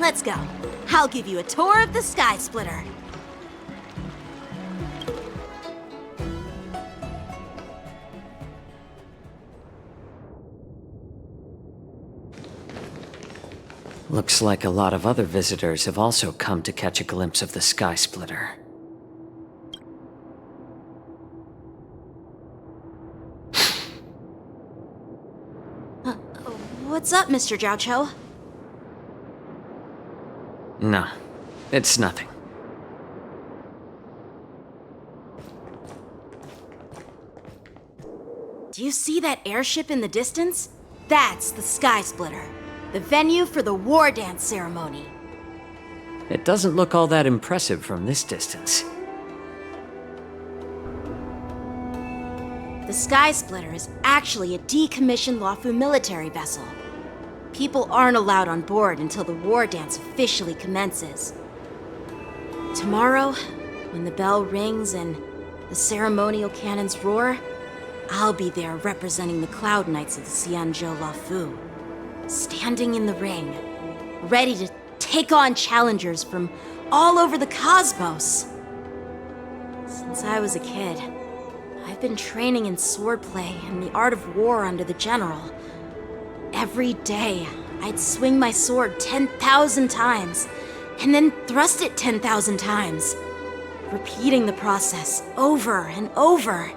let's go. I'll give you a tour of the Sky Splitter. Looks like a lot of other visitors have also come to catch a glimpse of the Sky Splitter. What's up, Mr. Jiaoqiu? No, it's nothing. Do you see that airship in the distance? That's the Sky Splitter, the venue for the war dance ceremony. It doesn't look all that impressive from this distance. The Sky Splitter is actually a decommissioned Luofu military vessel. People aren't allowed on board until the war dance officially commences. Tomorrow, when the bell rings and the ceremonial cannons roar, I'll be there representing the Cloud Knights of the Xianzhou Luofu, standing in the ring, ready to take on challengers from all over the cosmos. Since I was a kid, I've been training in swordplay and the art of war under the general. Every day, I'd swing my sword 10,000 times, and then thrust it 10,000 times, repeating the process over and over.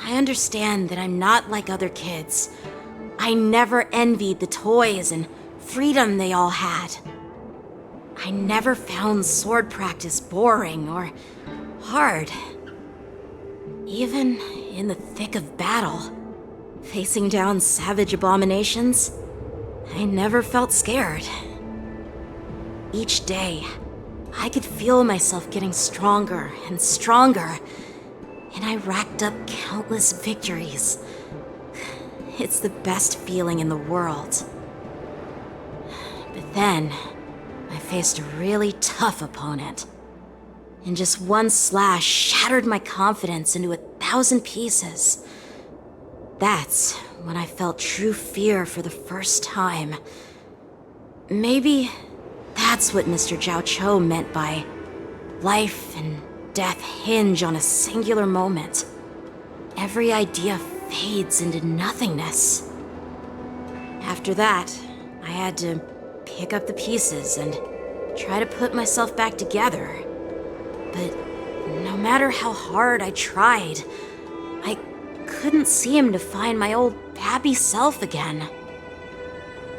I understand that I'm not like other kids. I never envied the toys and freedom they all had. I never found sword practice boring or hard. Even in the thick of battle, facing down savage abominations, I never felt scared. Each day, I could feel myself getting stronger and stronger, and I racked up countless victories. It's the best feeling in the world. But then, I faced a really tough opponent, and just one slash shattered my confidence into 1,000 pieces. That's when I felt true fear for the first time. Maybe that's what Mr. Jiaoqiu meant by life and death hinge on a singular moment. Every idea fades into nothingness. After that, I had to pick up the pieces and try to put myself back together. But no matter how hard I tried, I couldn't seem to find my old happy self again.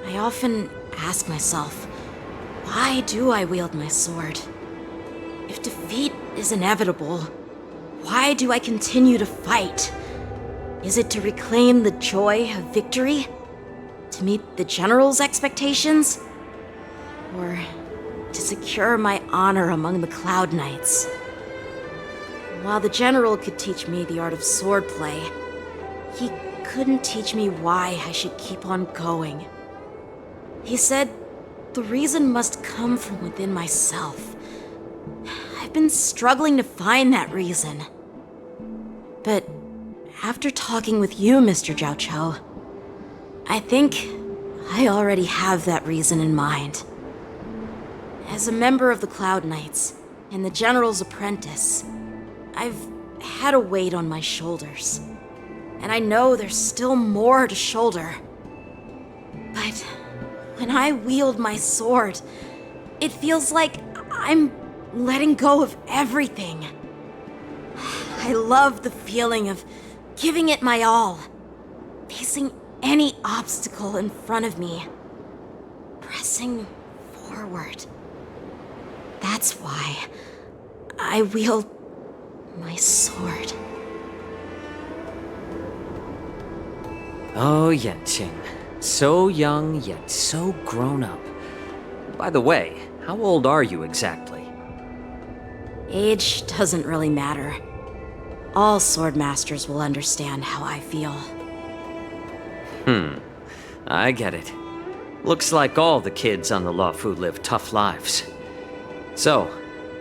I often ask myself, why do I wield my sword? If defeat is inevitable, why do I continue to fight? Is it to reclaim the joy of victory? To meet the general's expectations? Or to secure my honor among the Cloud Knights? While the general could teach me the art of swordplay, he couldn't teach me why I should keep on going. He said the reason must come from within myself. I've been struggling to find that reason. But after talking with you, Mr. Jiaoqiu, I think I already have that reason in mind. As a member of the Cloud Knights and the General's apprentice, I've had a weight on my shoulders, and I know there's still more to shoulder. But when I wield my sword, it feels like I'm letting go of everything. I love the feeling of giving it my all, facing any obstacle in front of me, pressing forward. That's why I wield my sword. Oh, Yanqing. So young, yet so grown up. By the way, how old are you exactly? Age doesn't really matter. All sword masters will understand how I feel. I get it. Looks like all the kids on the Luofu live tough lives. So,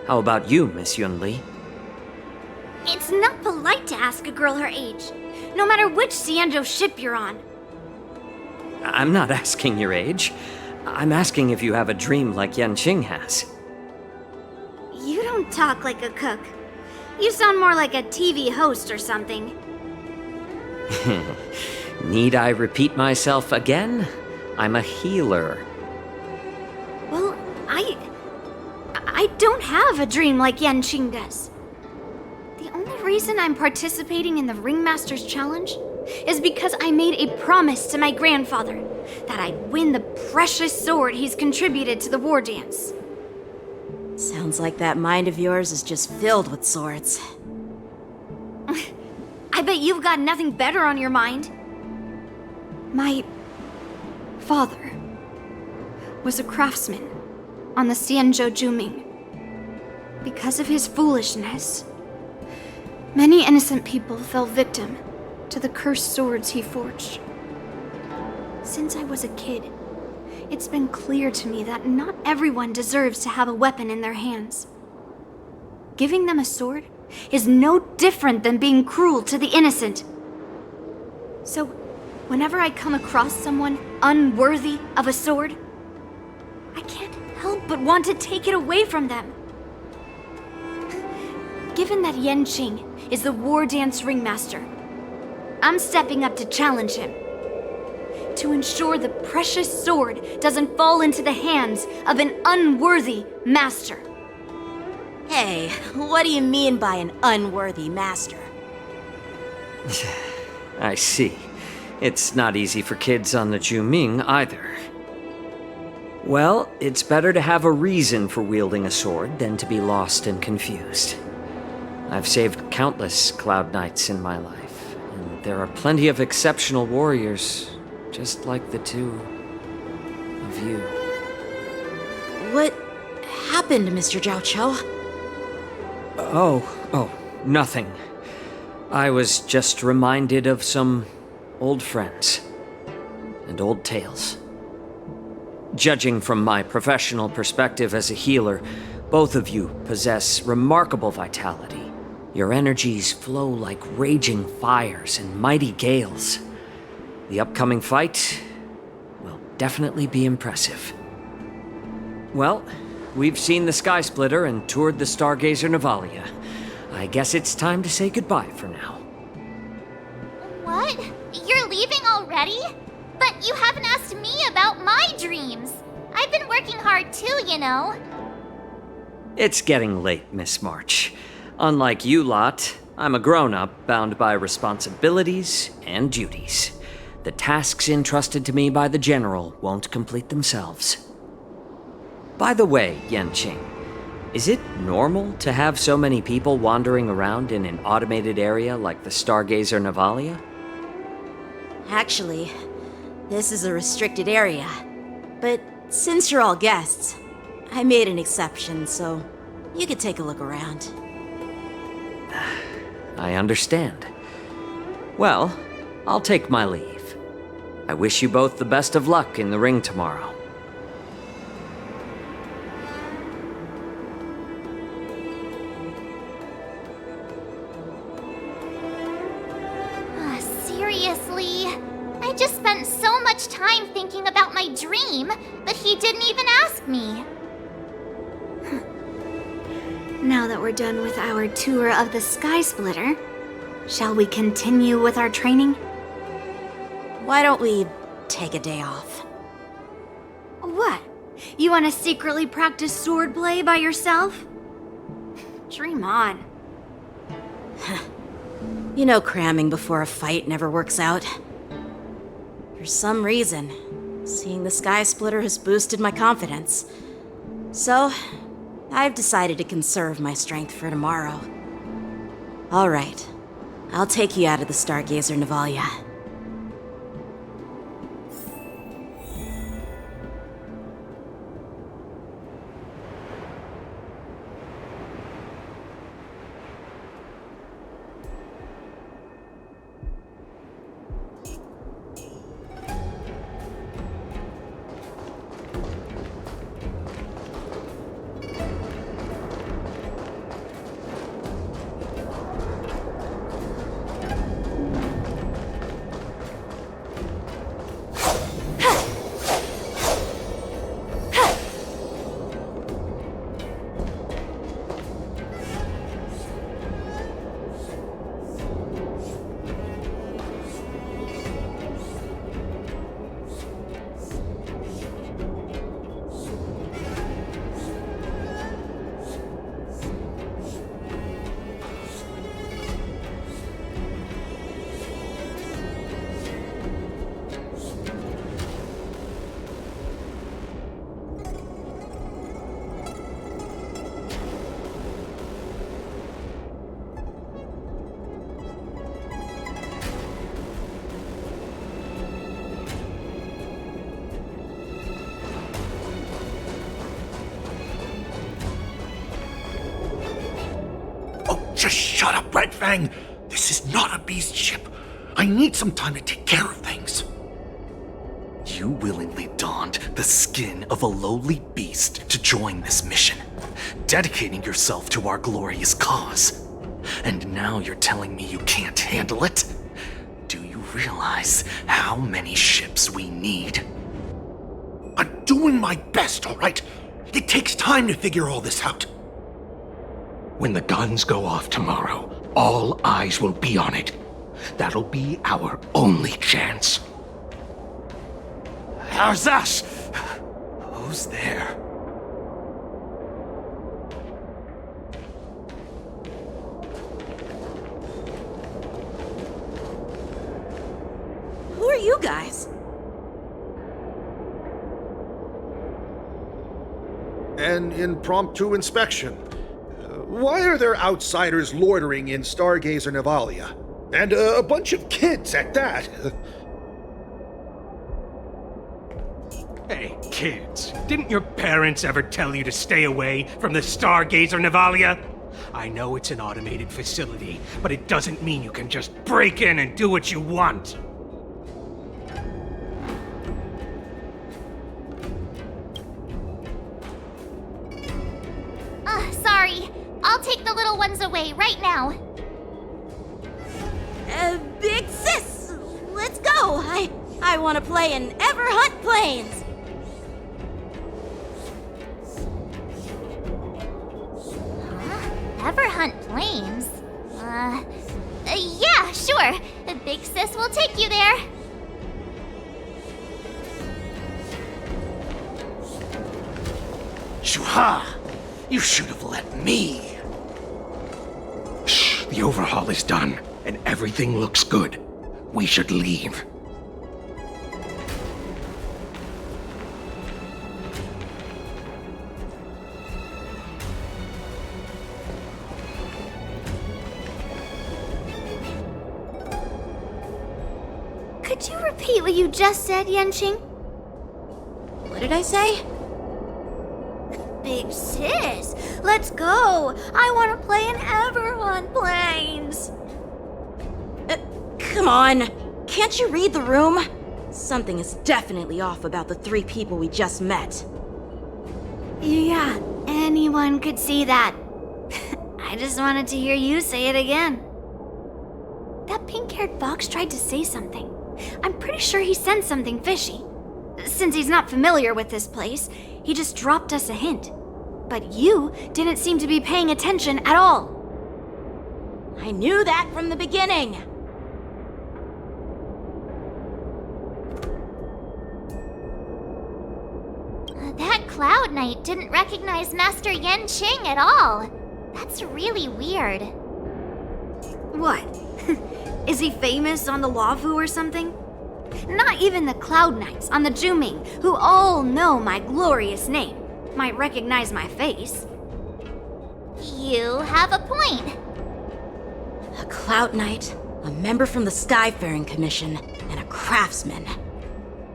how about you, Miss Yunli? It's not polite to ask a girl her age, no matter which Xianzhou ship you're on. I'm not asking your age. I'm asking if you have a dream like Yanqing has. You don't talk like a cook. You sound more like a TV host or something. Need I repeat myself again? I'm a healer. Well, I don't have a dream like Yanqing does. The only reason I'm participating in the Ringmaster's Challenge is because I made a promise to my grandfather that I'd win the precious sword he's contributed to the war dance. Sounds like that mind of yours is just filled with swords. I bet you've got nothing better on your mind. My father was a craftsman on the Xianzhou Juming. Because of his foolishness, many innocent people fell victim to the cursed swords he forged. Since I was a kid, it's been clear to me that not everyone deserves to have a weapon in their hands. Giving them a sword is no different than being cruel to the innocent. So, whenever I come across someone unworthy of a sword, I can't help but want to take it away from them. Given that Yanqing is the war dance ringmaster, I'm stepping up to challenge him. To ensure the precious sword doesn't fall into the hands of an unworthy master. Hey, what do you mean by an unworthy master? I see. It's not easy for kids on the Juming either. Well, it's better to have a reason for wielding a sword than to be lost and confused. I've saved countless Cloud Knights in my life, and there are plenty of exceptional warriors, just like the two of you. What happened, Mr. Zhao Cho? Oh, nothing. I was just reminded of some old friends and old tales. Judging from my professional perspective as a healer, both of you possess remarkable vitality. Your energies flow like raging fires and mighty gales. The upcoming fight will definitely be impressive. Well, we've seen the Sky Splitter and toured the Stargazer Navalia. I guess it's time to say goodbye for now. What? You're leaving already? But you haven't asked me about my dreams. I've been working hard too, you know. It's getting late, Miss March. Unlike you lot, I'm a grown-up bound by responsibilities and duties. The tasks entrusted to me by the General won't complete themselves. By the way, Yanqing, is it normal to have so many people wandering around in an automated area like the Stargazer Navalia? Actually, this is a restricted area. But since you're all guests, I made an exception, so you could take a look around. I understand. Well, I'll take my leave. I wish you both the best of luck in the ring tomorrow. Seriously? I just spent so much time thinking about my dream, but he didn't even ask me. Now that we're done with our tour of the Sky Splitter, shall we continue with our training? Why don't we take a day off? What? You want to secretly practice swordplay by yourself? Dream on. You know cramming before a fight never works out. For some reason, seeing the Sky Splitter has boosted my confidence. So, I've decided to conserve my strength for tomorrow. All right, I'll take you out of the Stargazer Navalia. Shut up, Red Fang! This is not a beast ship. I need some time to take care of things. You willingly donned the skin of a lowly beast to join this mission, dedicating yourself to our glorious cause. And now you're telling me you can't handle it? Do you realize how many ships we need? I'm doing my best, all right? It takes time to figure all this out. When the guns go off tomorrow, all eyes will be on it. That'll be our only chance. How's that? Who's there? Who are you guys? An impromptu inspection. Why are there outsiders loitering in Stargazer Navalia? And a bunch of kids at that. Hey, kids, didn't your parents ever tell you to stay away from the Stargazer Navalia? I know it's an automated facility, but it doesn't mean you can just break in and do what you want. Sorry. I'll take the little ones away right now. Big sis! Let's go! I want to play in Everhunt Plains! Everhunt Plains? Yeah, sure. The big sis will take you there. Shuha! You should have let me. Shh, the overhaul is done, and everything looks good. We should leave. Could you repeat what you just said, Yenqing? What did I say? Big sis, let's go! I want to play in Everhunt Plains! Come on! Can't you read the room? Something is definitely off about the 3 people we just met. Yeah, anyone could see that. I just wanted to hear you say it again. That pink-haired fox tried to say something. I'm pretty sure he sensed something fishy. Since he's not familiar with this place, he just dropped us a hint. But you didn't seem to be paying attention at all. I knew that from the beginning! That Cloud Knight didn't recognize Master Yenqing at all. That's really weird. What? Is he famous on the Lavu or something? Not even the Cloud Knights on the Juming, who all know my glorious name, might recognize my face. You have a point. A Cloud Knight, a member from the Skyfaring Commission, and a craftsman.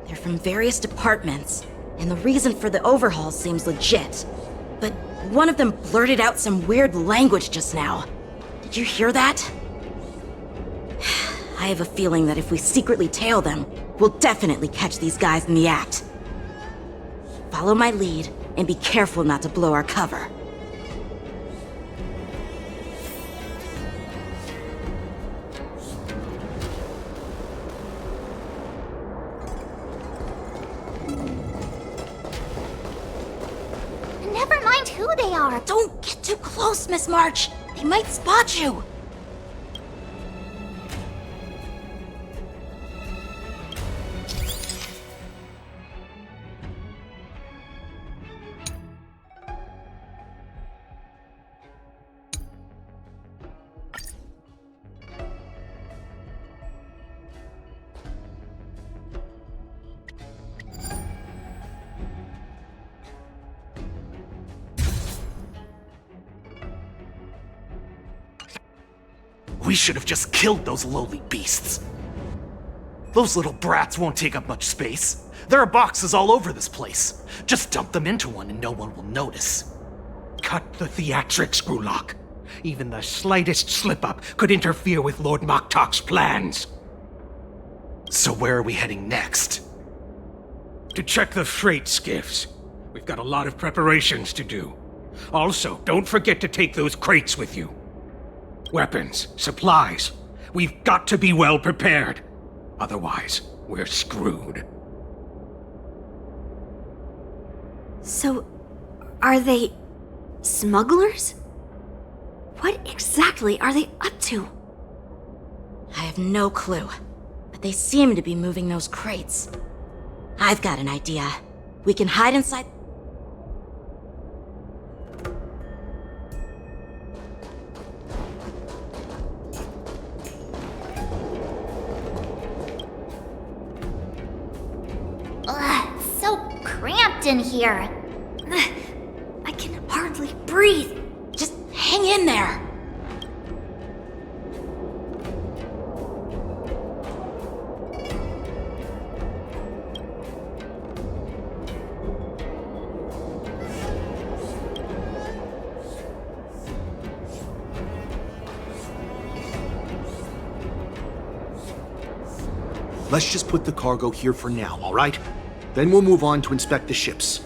They're from various departments, and the reason for the overhaul seems legit. But one of them blurted out some weird language just now. Did you hear that? I have a feeling that if we secretly tail them, we'll definitely catch these guys in the act. Follow my lead, and be careful not to blow our cover. Never mind who they are. Don't get too close, Miss March. They might spot you. We should have just killed those lowly beasts. Those little brats won't take up much space. There are boxes all over this place. Just dump them into one and no one will notice. Cut the theatrics, Grulok. Even the slightest slip-up could interfere with Lord Moktok's plans. So where are we heading next? To check the freight skiffs. We've got a lot of preparations to do. Also, don't forget to take those crates with you. Weapons, supplies. We've got to be well prepared. Otherwise, we're screwed. So, are they smugglers? What exactly are they up to? I have no clue, but they seem to be moving those crates. I've got an idea. We can hide inside... Ugh, so cramped in here. I can hardly breathe. Just hang in there! Let's just put the cargo here for now, all right? Then we'll move on to inspect the ships.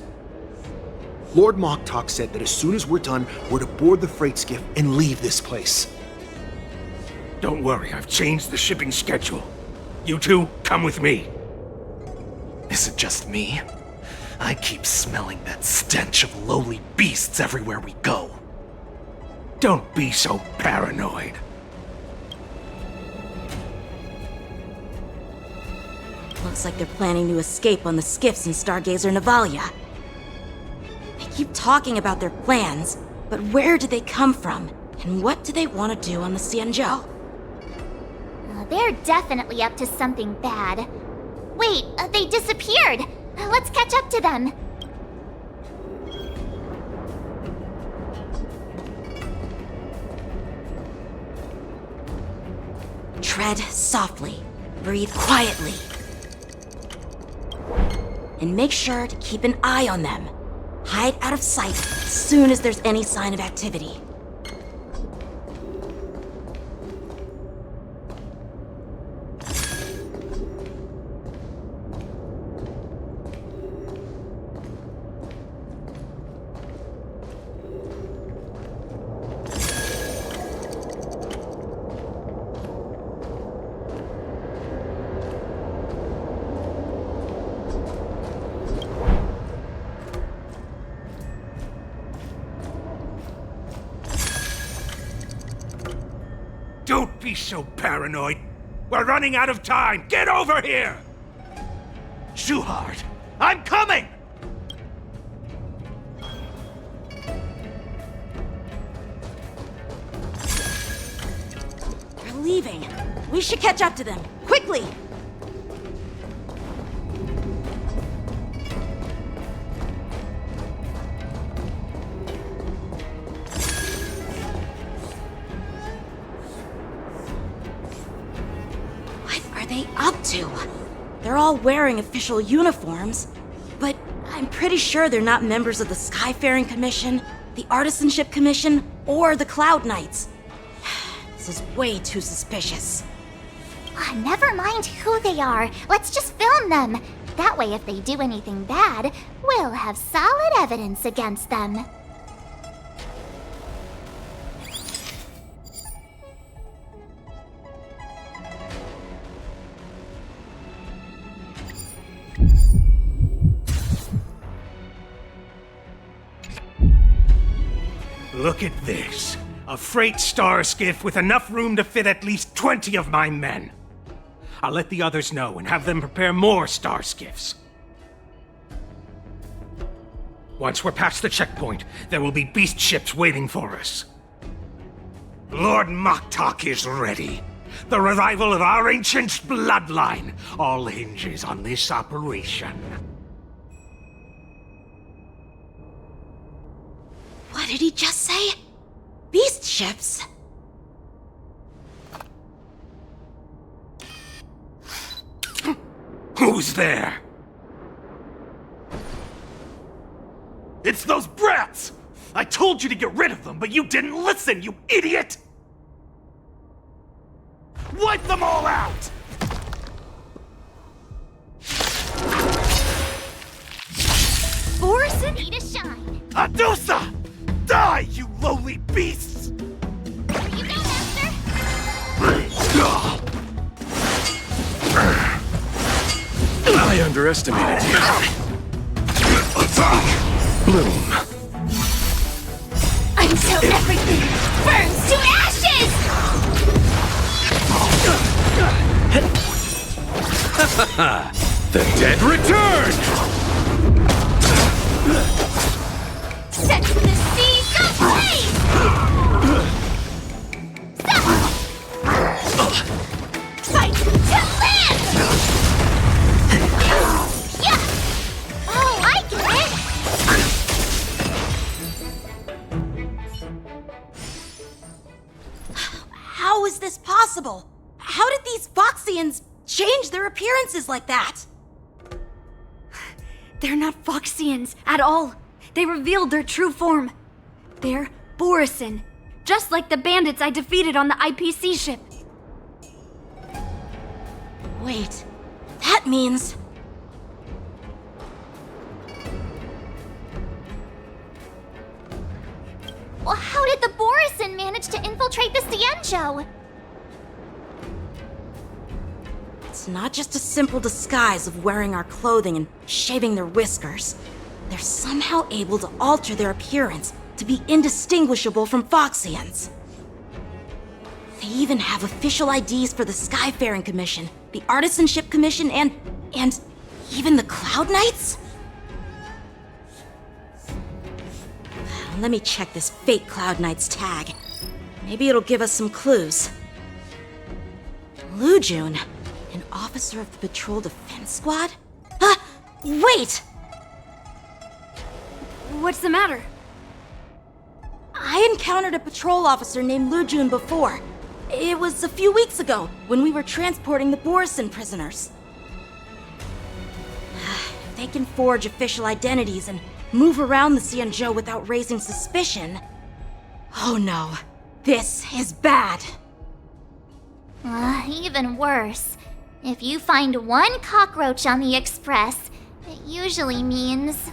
Lord Moktok said that as soon as we're done, we're to board the freight skiff and leave this place. Don't worry, I've changed the shipping schedule. You two, come with me. Is it just me? I keep smelling that stench of lowly beasts everywhere we go. Don't be so paranoid. Looks like they're planning to escape on the skiffs in Stargazer Navalia. They keep talking about their plans, but where did they come from? And what do they want to do on the Cianzhou? They're definitely up to something bad. Wait, they disappeared. Let's catch up to them. Tread softly. Breathe quietly. And make sure to keep an eye on them. Hide out of sight as soon as there's any sign of activity. Don't be so paranoid. We're running out of time. Get over here! Shuhard, I'm coming! They're leaving. We should catch up to them. Quickly! They up to? They're all wearing official uniforms, but I'm pretty sure they're not members of the Skyfaring Commission, the Artisanship Commission, or the Cloud Knights. This is way too suspicious. Never mind who they are. Let's just film them. That way, if they do anything bad, we'll have solid evidence against them. Look at this. A freight star skiff with enough room to fit at least 20 of my men. I'll let the others know and have them prepare more star skiffs. Once we're past the checkpoint, there will be beast ships waiting for us. Lord Moktok is ready. The revival of our ancient bloodline all hinges on this operation. What did he just say? Beast ships? Who's there? It's those brats! I told you to get rid of them, but you didn't listen, you idiot! Wipe them all out! Borison? Need a shine. Adusa! Die, you lowly beasts! Here you go, Master. I underestimated you. Bloom. Until everything burns to ashes! The dead return! Set the seas ablaze! Fight to live! Yeah! Oh, I get it! How is this possible? How did these Foxians change their appearances like that? They're not Foxians at all. They revealed their true form. They're Borison, just like the bandits I defeated on the IPC ship. Wait, that means... Well, how did the Borison manage to infiltrate the Cienjo? It's not just a simple disguise of wearing our clothing and shaving their whiskers. They're somehow able to alter their appearance to be indistinguishable from Foxians. They even have official IDs for the Skyfaring Commission, the Artisanship Commission, and even the Cloud Knights? Let me check this fake Cloud Knight's tag. Maybe it'll give us some clues. Lujun, an officer of the Patrol Defense Squad? Wait! What's the matter? I encountered a patrol officer named Lujun before. It was a few weeks ago, when we were transporting the Borison prisoners. If they can forge official identities and move around the Cienjo without raising suspicion... Oh no, this is bad. Even worse. If you find one cockroach on the Express, it usually means...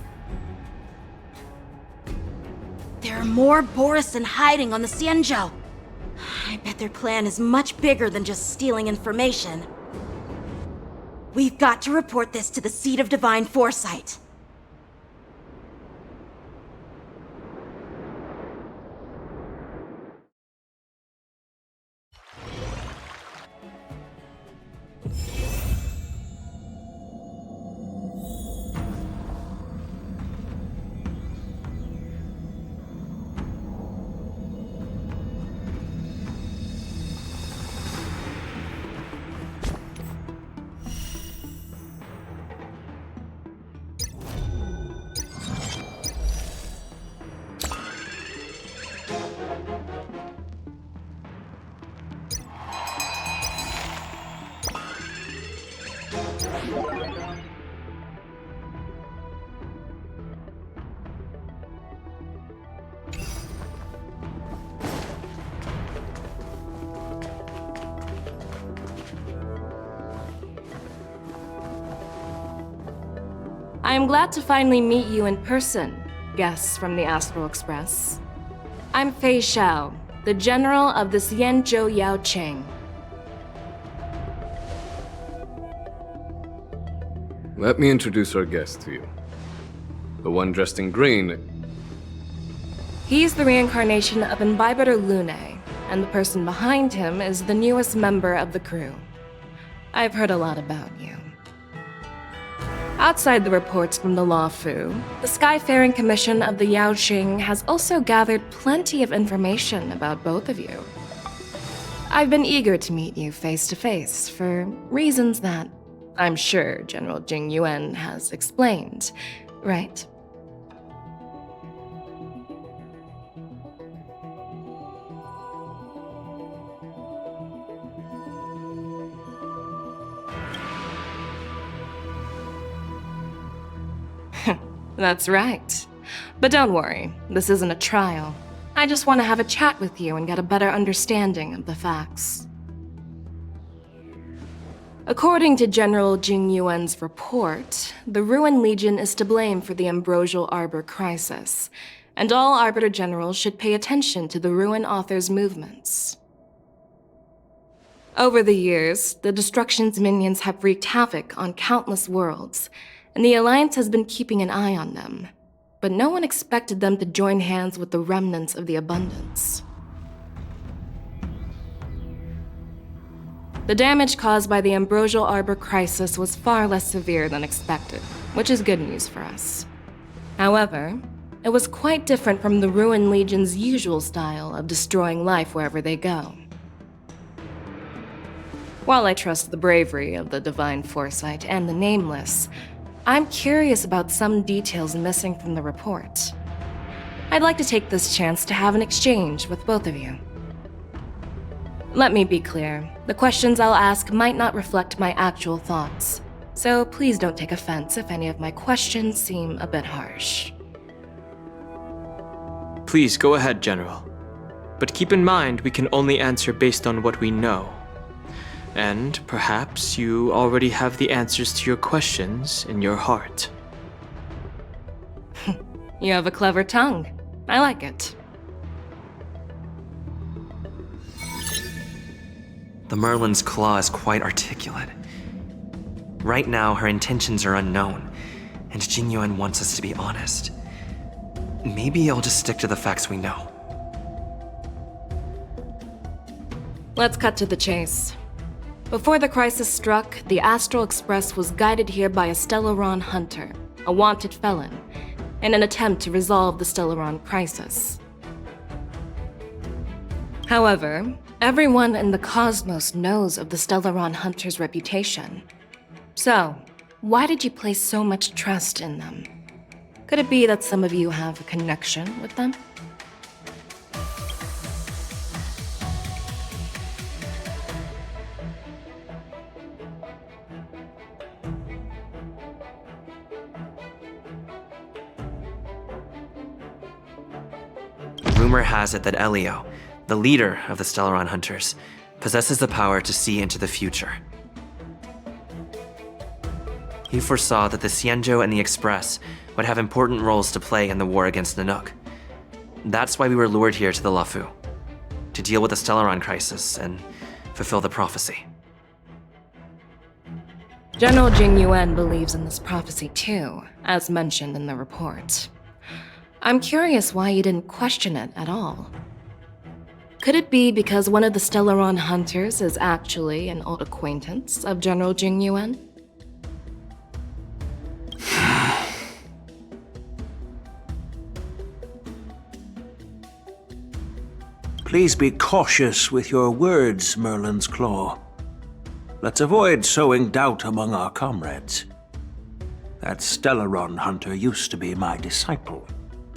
There are more Borison hiding on the Cienjo. I bet their plan is much bigger than just stealing information. We've got to report this to the Seat of Divine Foresight. I am glad to finally meet you in person, guests from the Astral Express. I'm Fei Xiao, the General of the Cienjo Yao Cheng. Let me introduce our guest to you. The one dressed in green. He's the reincarnation of Imbibitor Lune, and the person behind him is the newest member of the crew. I've heard a lot about you. Outside the reports from the Law Fu, the Skyfaring Commission of the Yaoqing has also gathered plenty of information about both of you. I've been eager to meet you face to face for reasons that I'm sure General Jing Yuan has explained, right? That's right. But don't worry, this isn't a trial. I just want to have a chat with you and get a better understanding of the facts. According to General Jing Yuan's report, the Ruin Legion is to blame for the Ambrosial Arbor crisis, and all Arbiter Generals should pay attention to the Ruin Author's movements. Over the years, the Destruction's minions have wreaked havoc on countless worlds, and the Alliance has been keeping an eye on them. But no one expected them to join hands with the remnants of the Abundance. The damage caused by the Ambrosial Arbor crisis was far less severe than expected, which is good news for us. However, it was quite different from the Ruin Legion's usual style of destroying life wherever they go. While I trust the bravery of the Divine Foresight and the Nameless, I'm curious about some details missing from the report. I'd like to take this chance to have an exchange with both of you. Let me be clear, the questions I'll ask might not reflect my actual thoughts, so please don't take offense if any of my questions seem a bit harsh. Please go ahead, General. But keep in mind we can only answer based on what we know. And perhaps you already have the answers to your questions in your heart. You have a clever tongue. I like it. The Merlin's claw is quite articulate. Right now, her intentions are unknown, and Jing Yuan wants us to be honest. Maybe I'll just stick to the facts we know. Let's cut to the chase. Before the crisis struck, the Astral Express was guided here by a Stellaron hunter, a wanted felon, in an attempt to resolve the Stellaron crisis. However, everyone in the cosmos knows of the Stellaron hunter's reputation. So, why did you place so much trust in them? Could it be that some of you have a connection with them? Rumor has it that Elio, the leader of the Stellaron Hunters, possesses the power to see into the future. He foresaw that the Xianzhou and the Express would have important roles to play in the war against Nanook. That's why we were lured here to the Luofu, to deal with the Stellaron crisis and fulfill the prophecy. General Jing Yuan believes in this prophecy too, as mentioned in the report. I'm curious why you didn't question it at all. Could it be because one of the Stellaron hunters is actually an old acquaintance of General Jing Yuan? Please be cautious with your words, Merlin's Claw. Let's avoid sowing doubt among our comrades. That Stellaron hunter used to be my disciple.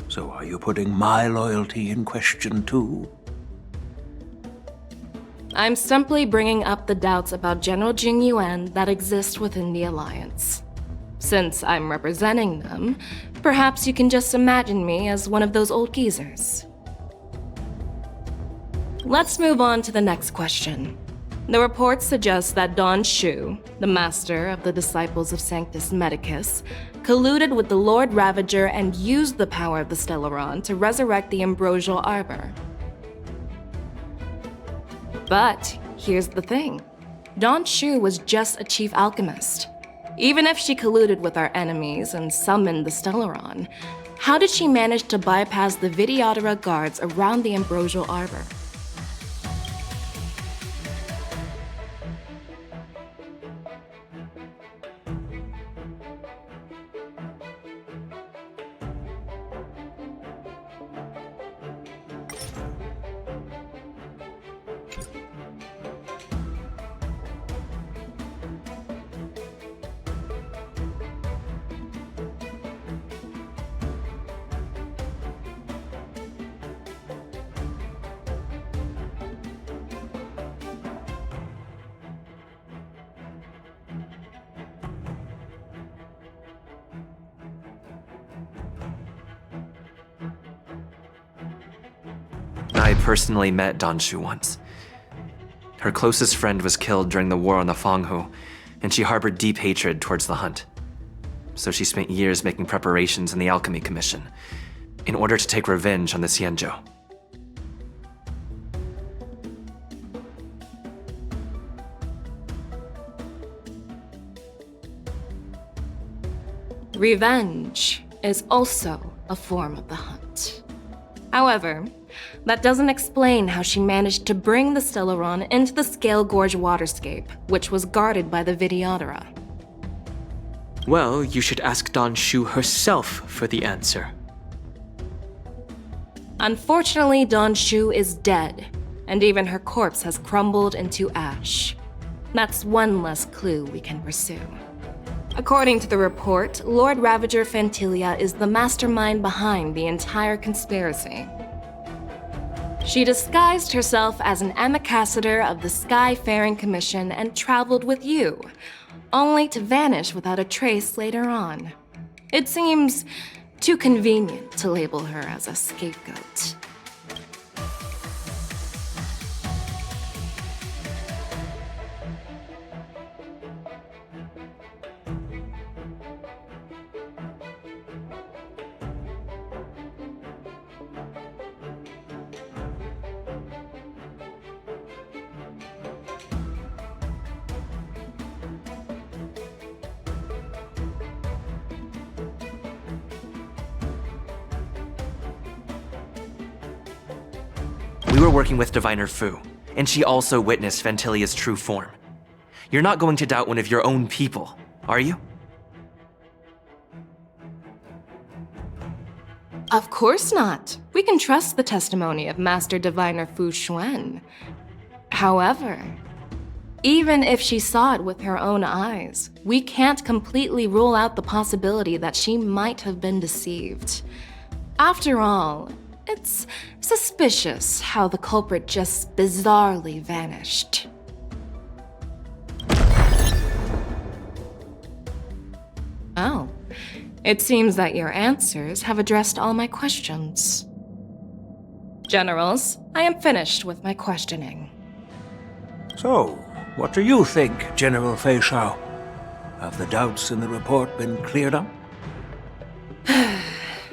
So are you putting my loyalty in question too? I'm simply bringing up the doubts about General Jing Yuan that exist within the Alliance. Since I'm representing them, perhaps you can just imagine me as one of those old geezers. Let's move on to the next question. The report suggests that Don Shu, the master of the Disciples of Sanctus Medicus, colluded with the Lord Ravager and used the power of the Stellaron to resurrect the Ambrosial Arbor. But here's the thing. Don Shu was just a chief alchemist. Even if she colluded with our enemies and summoned the Stellaron, how did she manage to bypass the Videodara guards around the Ambrosial Arbor? I personally met Danshu once. Her closest friend was killed during the war on the Fanghu, and she harbored deep hatred towards the hunt. So she spent years making preparations in the Alchemy Commission, in order to take revenge on the Xianzhou. Revenge is also a form of the hunt. However, that doesn't explain how she managed to bring the Stellaron into the Scale Gorge waterscape, which was guarded by the Videodora. Well, you should ask Danshu herself for the answer. Unfortunately, Danshu is dead, and even her corpse has crumbled into ash. That's one less clue we can pursue. According to the report, Lord Ravager Fantilia is the mastermind behind the entire conspiracy. She disguised herself as an ambassador of the Skyfaring Commission and traveled with you, only to vanish without a trace later on. It seems too convenient to label her as a scapegoat. We were working with Diviner Fu, and she also witnessed Ventilia's true form. You're not going to doubt one of your own people, are you? Of course not. We can trust the testimony of Master Diviner Fu Xuan. However, even if she saw it with her own eyes, we can't completely rule out the possibility that she might have been deceived. After all, it's suspicious how the culprit just bizarrely vanished. Oh, it seems that your answers have addressed all my questions. Generals, I am finished with my questioning. So, what do you think, General Fei Shao? Have the doubts in the report been cleared up?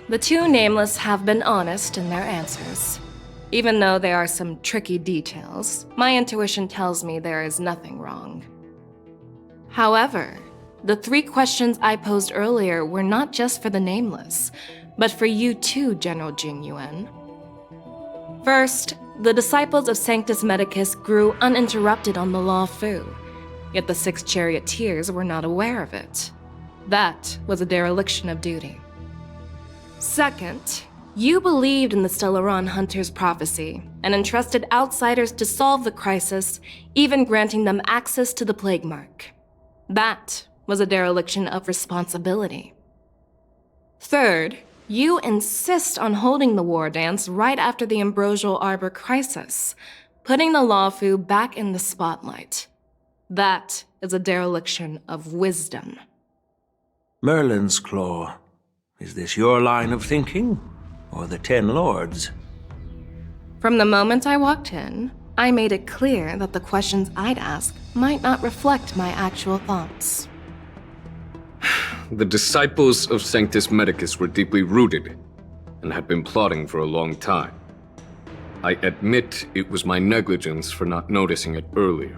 The two nameless have been honest in their answers. Even though there are some tricky details, my intuition tells me there is nothing wrong. However, the 3 questions I posed earlier were not just for the nameless, but for you too, General Jing Yuan. First, the disciples of Sanctus Medicus grew uninterrupted on the Law Fu, yet the 6 charioteers were not aware of it. That was a dereliction of duty. Second, you believed in the Stellaron Hunter's prophecy and entrusted outsiders to solve the crisis, even granting them access to the Plague Mark. That was a dereliction of responsibility. Third, you insist on holding the war dance right after the Ambrosial Arbor crisis, putting the Lawfu back in the spotlight. That is a dereliction of wisdom. Merlin's Claw. Is this your line of thinking, or the 10 Lords? From the moment I walked in, I made it clear that the questions I'd ask might not reflect my actual thoughts. The disciples of Sanctus Medicus were deeply rooted and had been plotting for a long time. I admit it was my negligence for not noticing it earlier.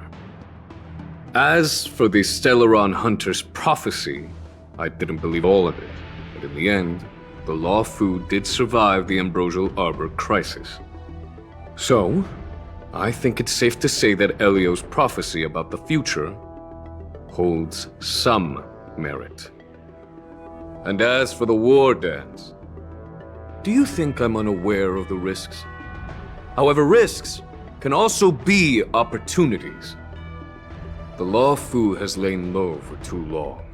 As for the Stellaron Hunter's prophecy, I didn't believe all of it. But in the end, the Law Fu did survive the Ambrosial Arbor crisis. So, I think it's safe to say that Elio's prophecy about the future holds some merit. And as for the war dance, do you think I'm unaware of the risks? However, risks can also be opportunities. The Law Fu has lain low for too long.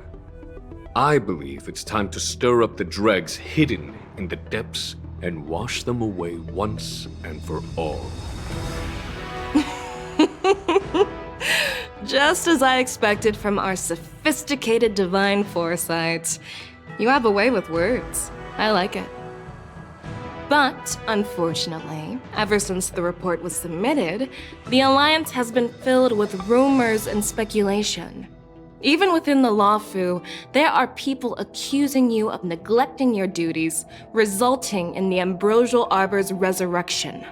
I believe it's time to stir up the dregs hidden in the depths and wash them away once and for all. Just as I expected from our sophisticated divine foresight. You have a way with words. I like it. But, unfortunately, ever since the report was submitted, the Alliance has been filled with rumors and speculation. Even within the Lawfu, there are people accusing you of neglecting your duties, resulting in the Ambrosial Arbor's resurrection.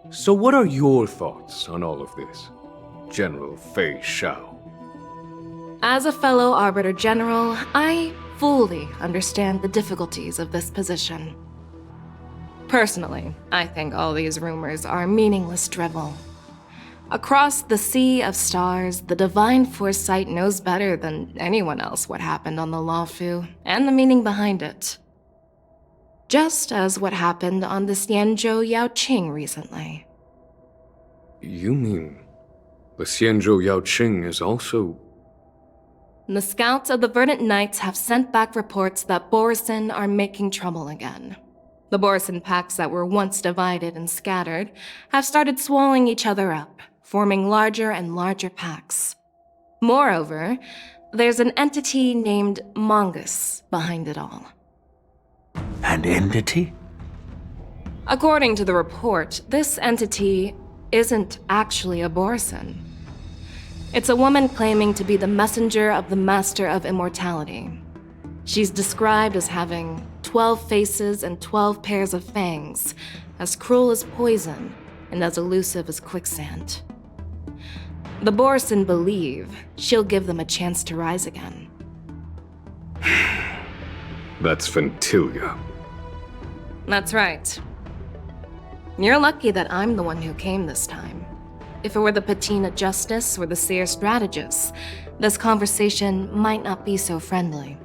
So what are your thoughts on all of this, General Fei Shao? As a fellow Arbiter General, I fully understand the difficulties of this position. Personally, I think all these rumors are meaningless drivel. Across the sea of stars, the Divine Foresight knows better than anyone else what happened on the Lawfu and the meaning behind it. Just as what happened on the Xianzhou Yaoqing recently. You mean the Xianzhou Yaoqing is also... The scouts of the Verdant Knights have sent back reports that Borisin are making trouble again. The Borisin packs that were once divided and scattered have started swallowing each other up, forming larger and larger packs. Moreover, there's an entity named Mongus behind it all. An entity? According to the report, this entity isn't actually a Borisin. It's a woman claiming to be the messenger of the Master of Immortality. She's described as having 12 faces and 12 pairs of fangs, as cruel as poison and as elusive as quicksand. The Borisin believe she'll give them a chance to rise again. That's Ventilia. That's right. You're lucky that I'm the one who came this time. If it were the Patina Justice or the Seer Strategist, this conversation might not be so friendly.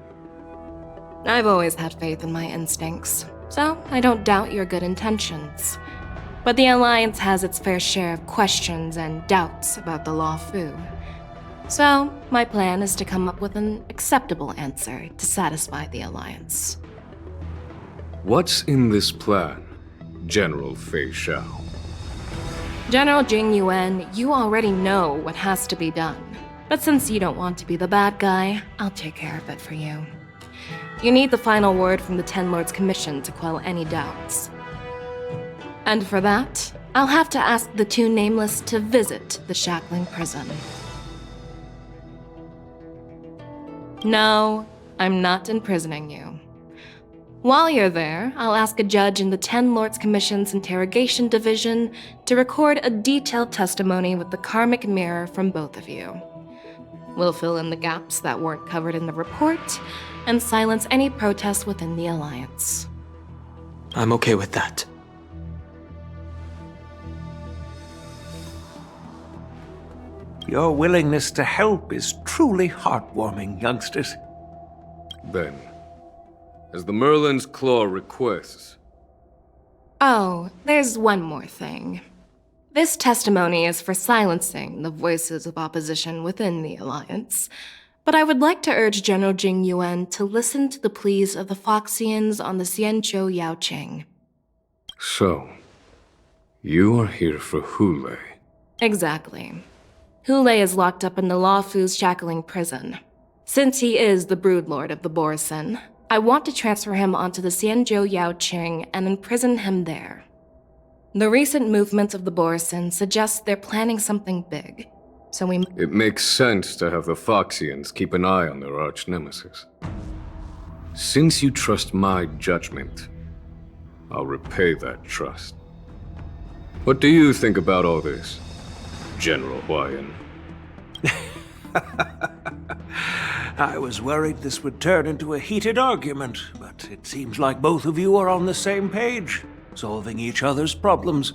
I've always had faith in my instincts, so I don't doubt your good intentions. But the Alliance has its fair share of questions and doubts about the Lawfu. So, my plan is to come up with an acceptable answer to satisfy the Alliance. What's in this plan, General Fei Shao? General Jing Yuan, you already know what has to be done. But since you don't want to be the bad guy, I'll take care of it for you. You need the final word from the Ten Lords Commission to quell any doubts. And for that, I'll have to ask the two Nameless to visit the Shackling Prison. No, I'm not imprisoning you. While you're there, I'll ask a judge in the Ten Lords Commission's Interrogation Division to record a detailed testimony with the karmic mirror from both of you. We'll fill in the gaps that weren't covered in the report, and silence any protests within the Alliance. I'm okay with that. Your willingness to help is truly heartwarming, youngsters. Then, as the Merlin's Claw requests... Oh, there's one more thing. This testimony is for silencing the voices of opposition within the Alliance, but I would like to urge General Jing Yuan to listen to the pleas of the Foxians on the Xianzhou Yaoqing. So, you are here for Hule. Exactly. Hule is locked up in the Lawfu's Shackling Prison. Since he is the broodlord of the Borisin, I want to transfer him onto the Xianzhou Yaoqing and imprison him there. The recent movements of the Borisin suggest they're planning something big, so we... It makes sense to have the Foxians keep an eye on their arch-nemesis. Since you trust my judgment, I'll repay that trust. What do you think about all this, General Huayan? I was worried this would turn into a heated argument, but it seems like both of you are on the same page, solving each other's problems.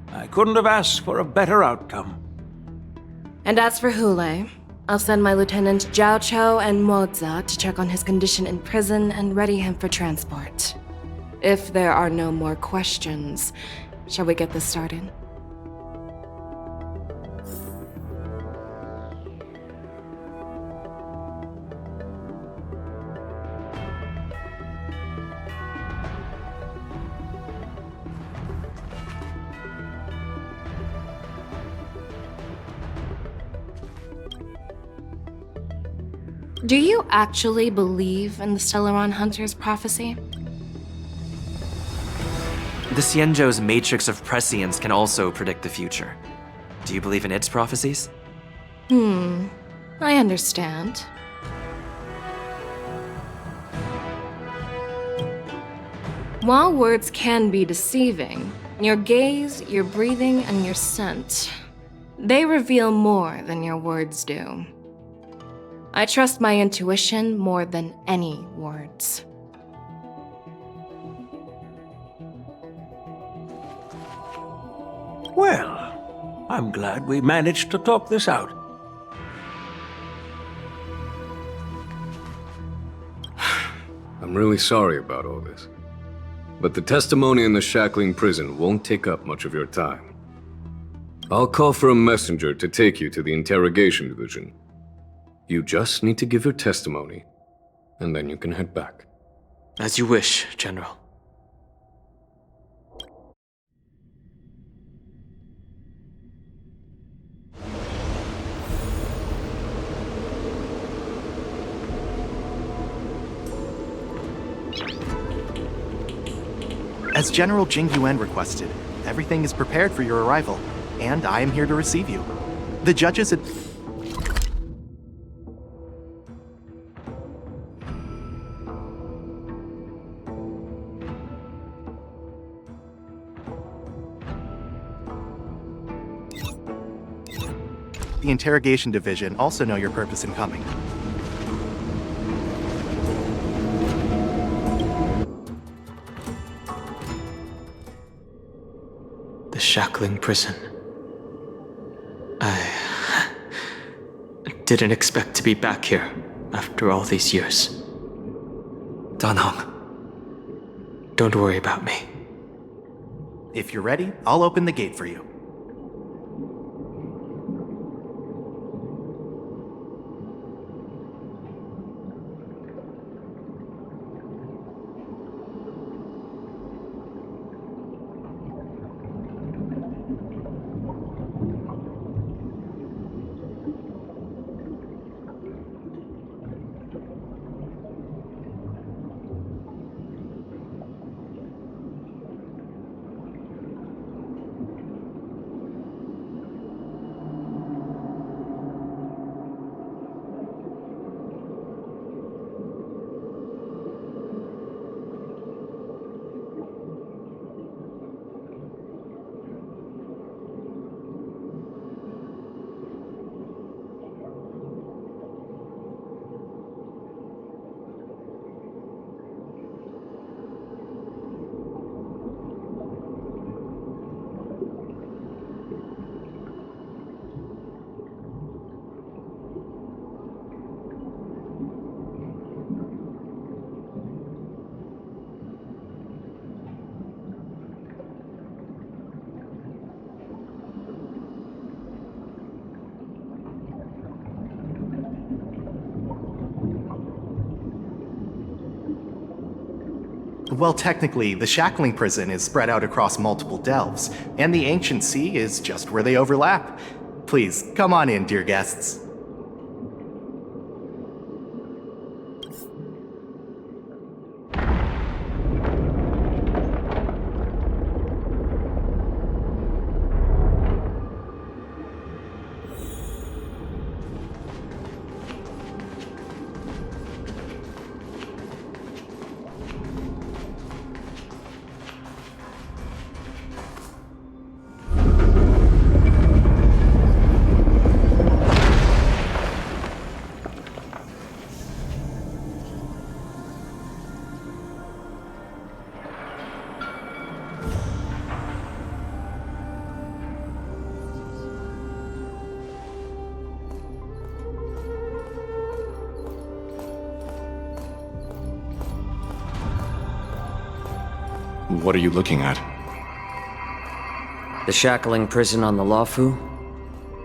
I couldn't have asked for a better outcome. And as for Hule, I'll send my Lieutenant Zhao Chou and Moza to check on his condition in prison and ready him for transport. If there are no more questions, shall we get this started? Do you actually believe in the Stellaron Hunter's prophecy? The Xianzhou's matrix of prescience can also predict the future. Do you believe in its prophecies? I understand. While words can be deceiving, your gaze, your breathing, and your scent, they reveal more than your words do. I trust my intuition more than any words. Well, I'm glad we managed to talk this out. I'm really sorry about all this. But the testimony in the shackling prison won't take up much of your time. I'll call for a messenger to take you to the interrogation division. You just need to give your testimony, and then you can head back. As you wish, General. As General Jing Yuan requested, everything is prepared for your arrival, and I am here to receive you. The judges at... The interrogation division also know your purpose in coming. The shackling prison. I didn't expect to be back here after all these years. Danhong. Don't worry about me. If you're ready, I'll open the gate for you. Well, technically, the shackling prison is spread out across multiple delves, and the ancient sea is just where they overlap. Please, come on in, dear guests. What are you looking at? The shackling prison on the Luofu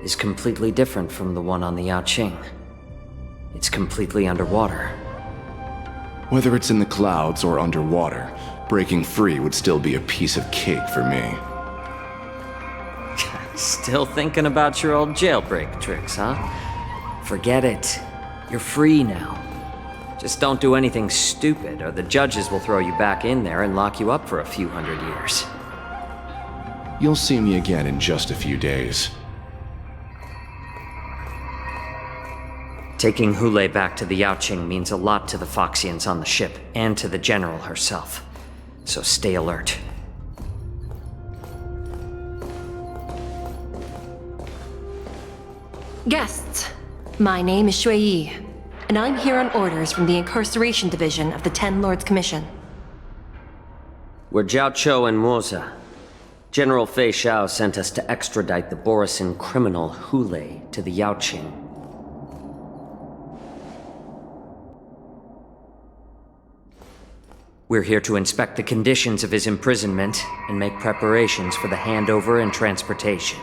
is completely different from the one on the Yaoqing. It's completely underwater. Whether it's in the clouds or underwater, breaking free would still be a piece of cake for me. Still thinking about your old jailbreak tricks, huh? Forget it. You're free now. Just don't do anything stupid, or the judges will throw you back in there and lock you up for a few hundred years. You'll see me again in just a few days. Taking Hule back to the Yaoqing means a lot to the Foxians on the ship, and to the General herself. So stay alert. Guests, my name is Shui Yi, and I'm here on orders from the Incarceration Division of the Ten Lords Commission. We're Jiao Chou and Moza. General Fei Xiao sent us to extradite the Borisin criminal Hule to the Yaoqing. We're here to inspect the conditions of his imprisonment and make preparations for the handover and transportation.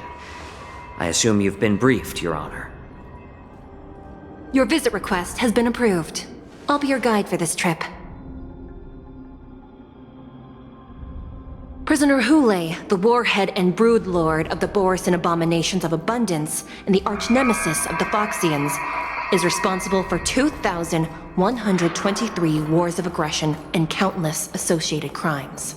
I assume you've been briefed, Your Honor. Your visit request has been approved. I'll be your guide for this trip. Prisoner Hule, the warhead and brood lord of the Borisin abominations of abundance and the arch-nemesis of the Foxians, is responsible for 2,123 wars of aggression and countless associated crimes.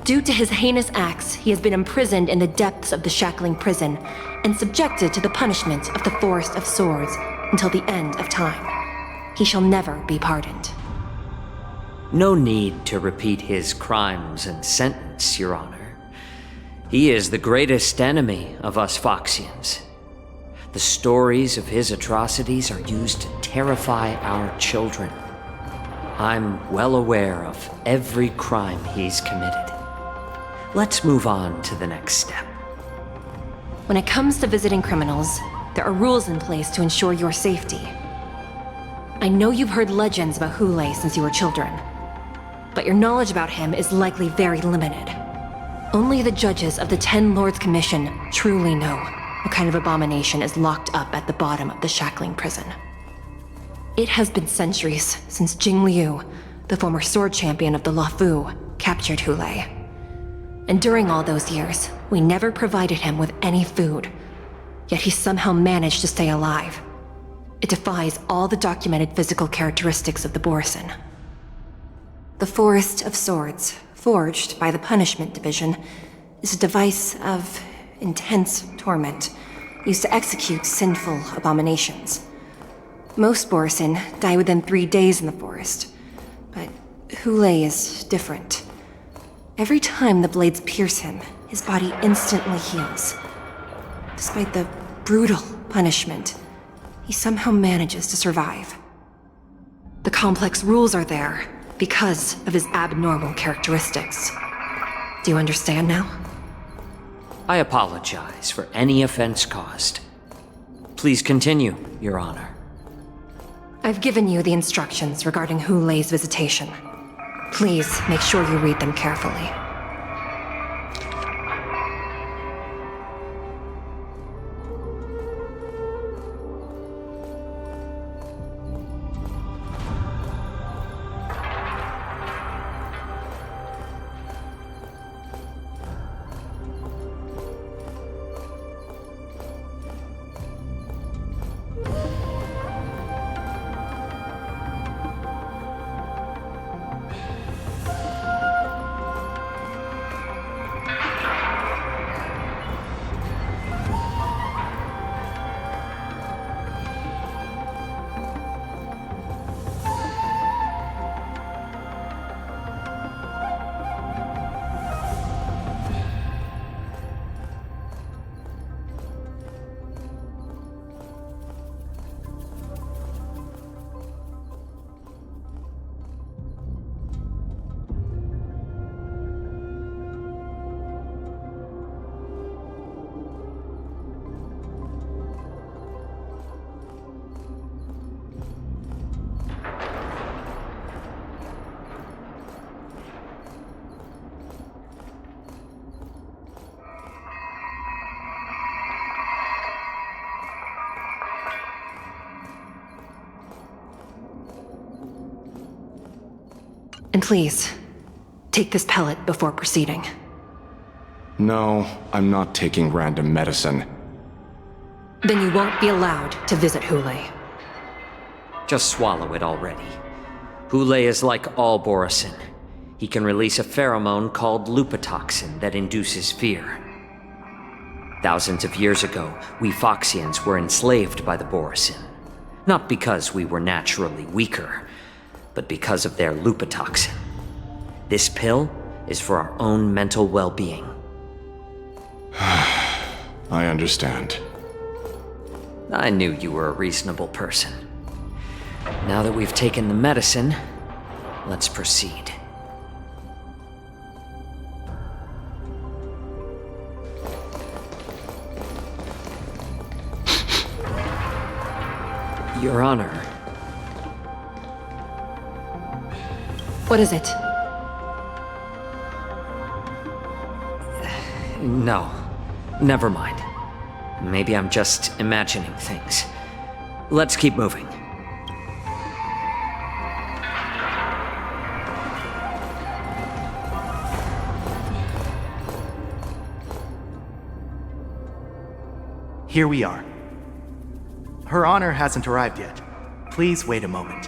Due to his heinous acts, he has been imprisoned in the depths of the shackling prison and subjected to the punishment of the Forest of Swords until the end of time. He shall never be pardoned. No need to repeat his crimes and sentence, Your Honor. He is the greatest enemy of us Foxians. The stories of his atrocities are used to terrify our children. I'm well aware of every crime he's committed. Let's move on to the next step. When it comes to visiting criminals, there are rules in place to ensure your safety. I know you've heard legends about Hule since you were children, but your knowledge about him is likely very limited. Only the judges of the Ten Lords Commission truly know what kind of abomination is locked up at the bottom of the shackling prison. It has been centuries since Jing Liu, the former sword champion of the Luofu, captured Hule. And during all those years, we never provided him with any food. Yet he somehow managed to stay alive. It defies all the documented physical characteristics of the Borisin. The Forest of Swords, forged by the Punishment Division, is a device of intense torment, used to execute sinful abominations. Most Borisin die within 3 days in the forest, but Hule is different. Every time the blades pierce him, his body instantly heals. Despite the brutal punishment, he somehow manages to survive. The complex rules are there because of his abnormal characteristics. Do you understand now? I apologize for any offense caused. Please continue, Your Honor. I've given you the instructions regarding Hule's visitation. Please make sure you read them carefully. And please, take this pellet before proceeding. No, I'm not taking random medicine. Then you won't be allowed to visit Hule. Just swallow it already. Hule is like all borosin. He can release a pheromone called lupatoxin that induces fear. Thousands of years ago, we Foxians were enslaved by the borosin. Not because we were naturally weaker, but because of their lupatoxin. This pill is for our own mental well-being. I understand. I knew you were a reasonable person. Now that we've taken the medicine, let's proceed. Your Honor. What is it? No. Never mind. Maybe I'm just imagining things. Let's keep moving. Here we are. Her Honor hasn't arrived yet. Please wait a moment.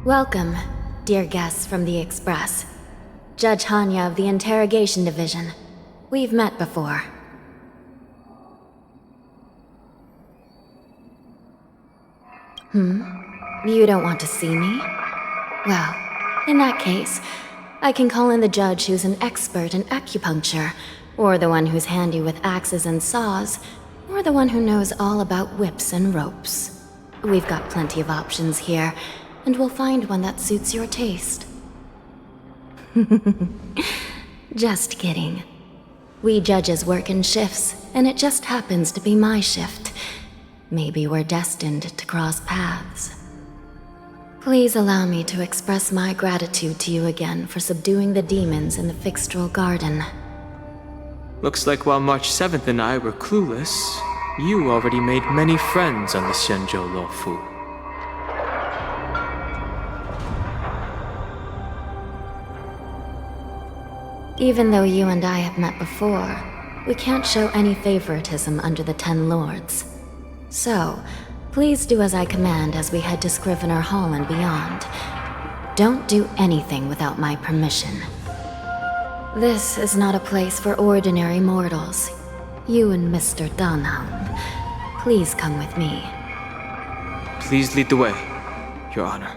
Welcome, dear guests from the Express. Judge Hanya of the Interrogation Division. We've met before. You don't want to see me? Well, in that case, I can call in the judge who's an expert in acupuncture, or the one who's handy with axes and saws, or the one who knows all about whips and ropes. We've got plenty of options here, and we'll find one that suits your taste. Just kidding. We judges work in shifts, and it just happens to be my shift. Maybe we're destined to cross paths. Please allow me to express my gratitude to you again for subduing the demons in the Fixtral Garden. Looks like while March 7th and I were clueless, you already made many friends on the Xianzhou Luofu. Even though you and I have met before, we can't show any favoritism under the Ten Lords. So, please do as I command as we head to Scrivener Hall and beyond. Don't do anything without my permission. This is not a place for ordinary mortals. You and Mr. Dunhound, please come with me. Please lead the way, Your Honor.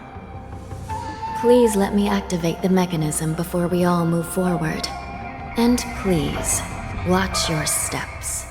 Please let me activate the mechanism before we all move forward. And please, watch your steps.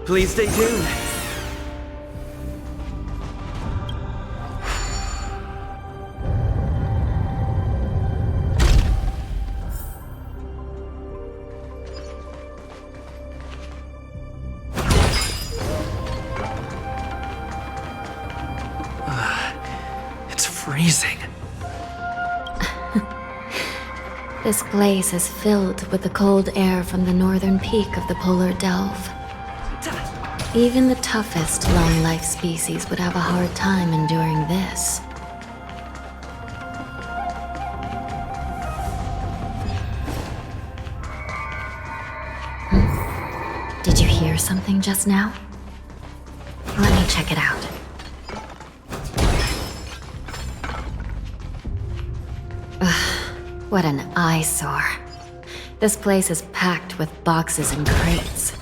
Please stay tuned. It's freezing. This place is filled with the cold air from the northern peak of the polar delve. Even the toughest long-life species would have a hard time enduring this. Did you hear something just now? Let me check it out. What an eyesore. This place is packed with boxes and crates.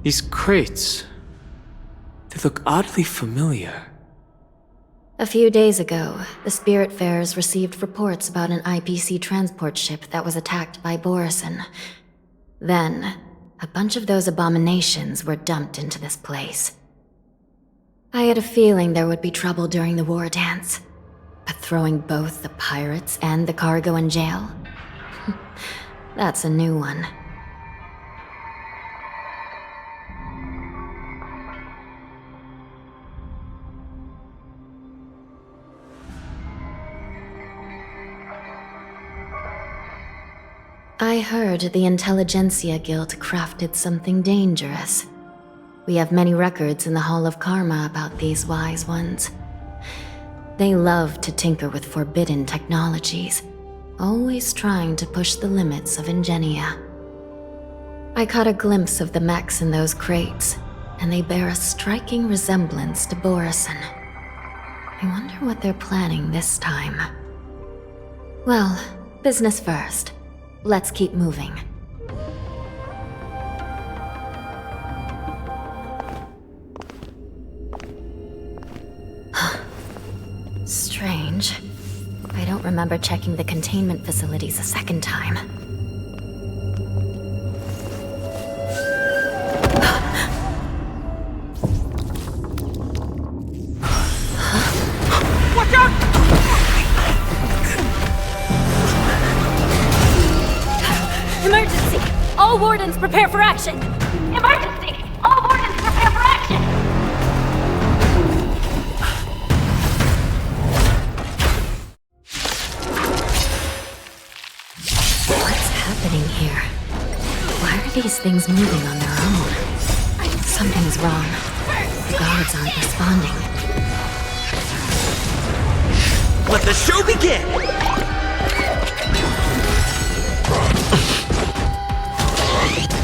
These crates, they look oddly familiar. A few days ago, the Spiritfarers received reports about an IPC transport ship that was attacked by Borison. Then, a bunch of those abominations were dumped into this place. I had a feeling there would be trouble during the war dance, but throwing both the pirates and the cargo in jail? That's a new one. I heard the Intelligentsia Guild crafted something dangerous. We have many records in the Hall of Karma about these wise ones. They love to tinker with forbidden technologies, always trying to push the limits of ingenia. I caught a glimpse of the mechs in those crates, and they bear a striking resemblance to Borison. I wonder what they're planning this time. Well, business first. Let's keep moving. Strange. I don't remember checking the containment facilities a second time. Watch out! Emergency! All wardens prepare for action! Emergency! All wardens prepare for action! What's happening here? Why are these things moving on their own? Something's wrong. The guards aren't responding. Let the show begin!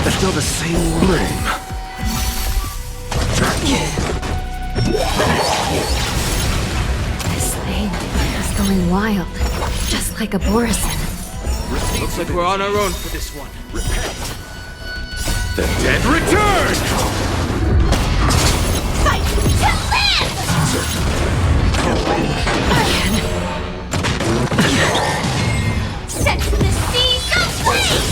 They're still the same room. This thing is going wild, just like a Borison. Looks like we're on our own for this one. The dead return! Fight! Set to the seas of flame!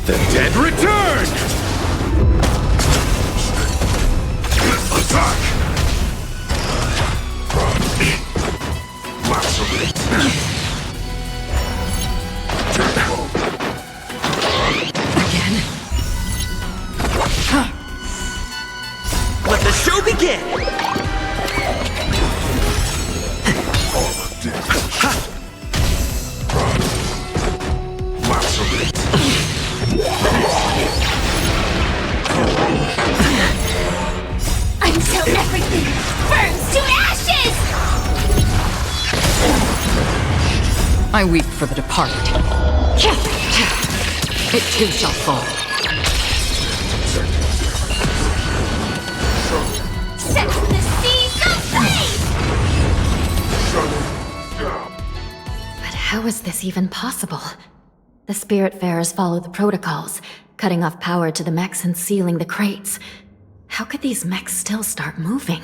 The dead return! Attack! Again? Let the show begin! Until everything burns to ashes! I weep for the departed. It too shall fall. Set to the seas of flame! But how is this even possible? The Spiritfarers follow the protocols, cutting off power to the mechs and sealing the crates. How could these mechs still start moving?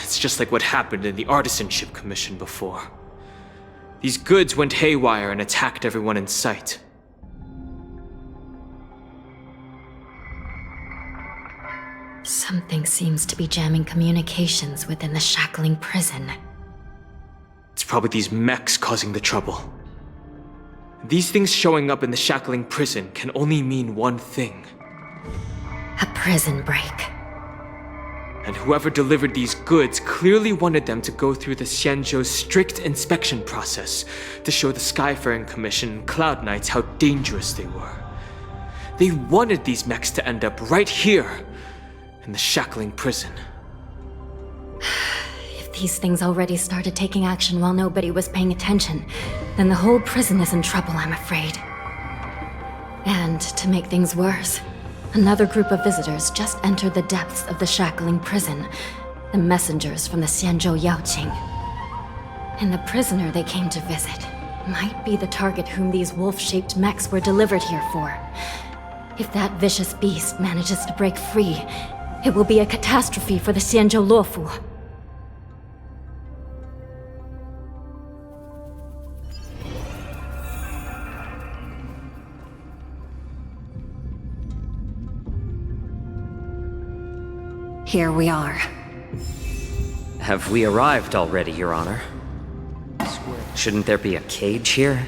It's just like what happened in the Artisanship Commission before. These goods went haywire and attacked everyone in sight. Something seems to be jamming communications within the shackling prison. It's probably these mechs causing the trouble. These things showing up in the shackling prison can only mean one thing. A prison break. And whoever delivered these goods clearly wanted them to go through the Xianzhou's strict inspection process to show the Skyfaring Commission and Cloud Knights how dangerous they were. They wanted these mechs to end up right here, in the shackling prison. If these things already started taking action while nobody was paying attention, then the whole prison is in trouble, I'm afraid. And to make things worse, another group of visitors just entered the depths of the shackling prison, the messengers from the Xianzhou Yaoqing. And the prisoner they came to visit might be the target whom these wolf-shaped mechs were delivered here for. If that vicious beast manages to break free, it will be a catastrophe for the Xianzhou Luofu. Here we are. Have we arrived already, Your Honor? Shouldn't there be a cage here?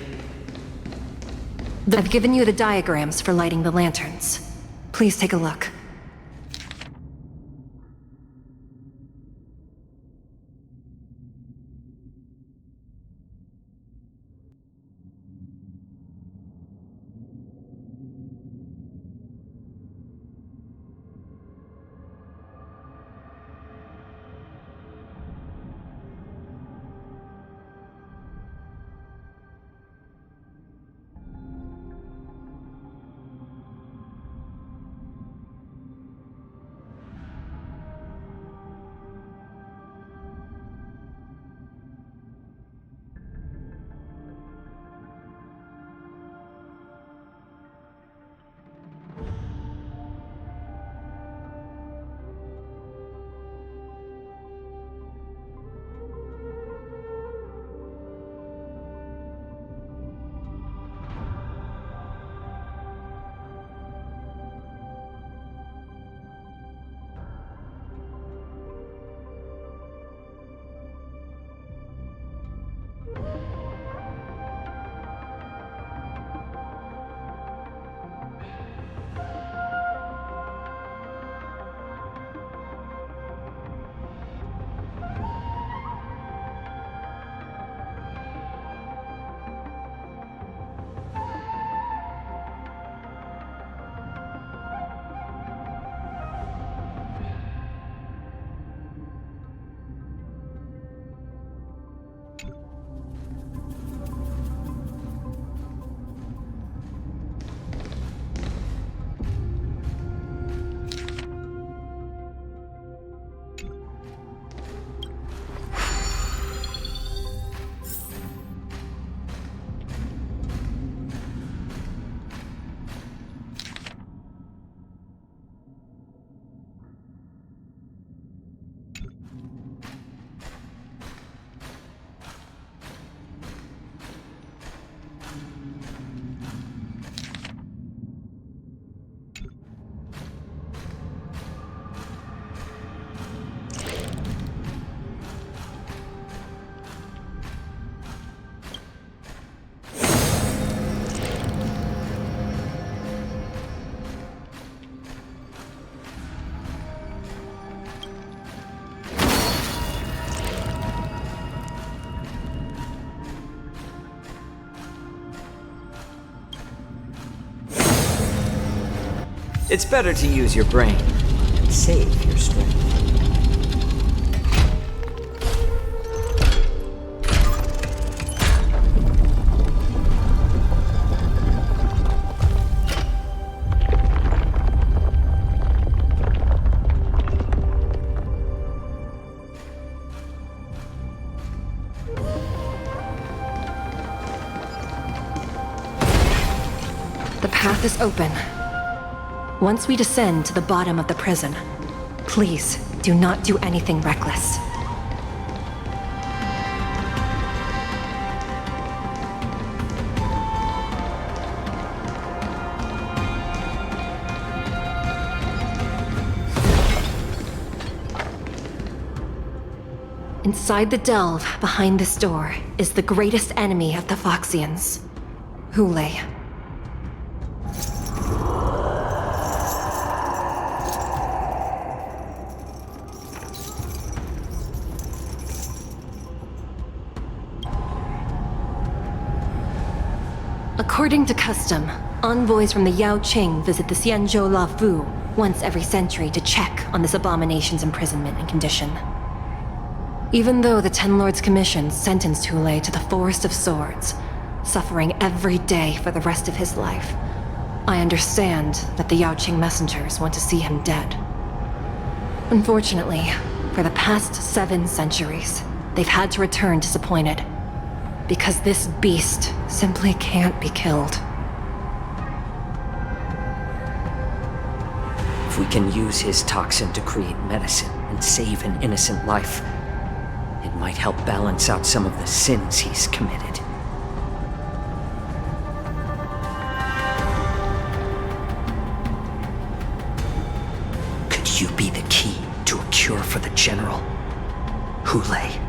I've given you the diagrams for lighting the lanterns. Please take a look. It's better to use your brain and save your strength. The path is open. Once we descend to the bottom of the prison, please do not do anything reckless. Inside the delve behind this door is the greatest enemy of the Foxians, Hule. According to custom, envoys from the Yao Qing visit the Xianzhou Lafu once every century to check on this abomination's imprisonment and condition. Even though the Ten Lords Commission sentenced Hule to the Forest of Swords, suffering every day for the rest of his life, I understand that the Yao Qing messengers want to see him dead. Unfortunately, for the past 7 centuries, they've had to return disappointed. Because this beast simply can't be killed. If we can use his toxin to create medicine and save an innocent life, it might help balance out some of the sins he's committed. Could you be the key to a cure for the General? Hule.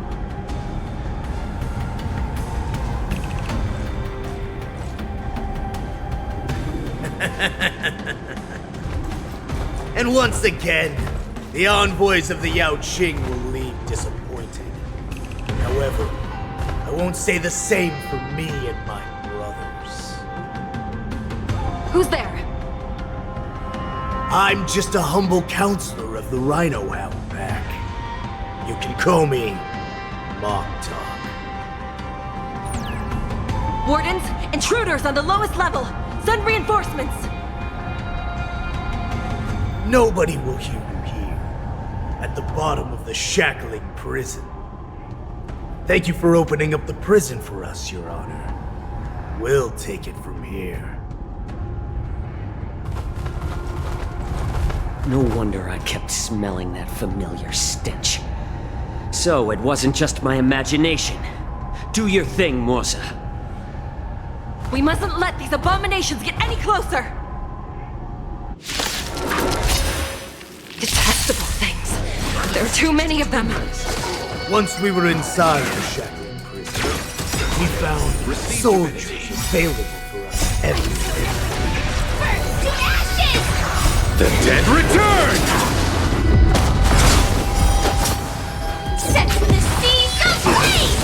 And once again, the envoys of the Yao Qing will leave disappointed. However, I won't say the same for me and my brothers. Who's there? I'm just a humble counselor of the Rhino Hound Pack. You can call me Moktok. Wardens, intruders on the lowest level! Send reinforcements! Nobody will hear you here, at the bottom of the shackling prison. Thank you for opening up the prison for us, Your Honor. We'll take it from here. No wonder I kept smelling that familiar stench. So it wasn't just my imagination. Do your thing, Morsa. We mustn't let these abominations get any closer! Detestable things. There are too many of them. Once we were inside the shackling prison, we found soldiers available for us everywhere. Burn to ashes! The dead return! Set the seas ablaze!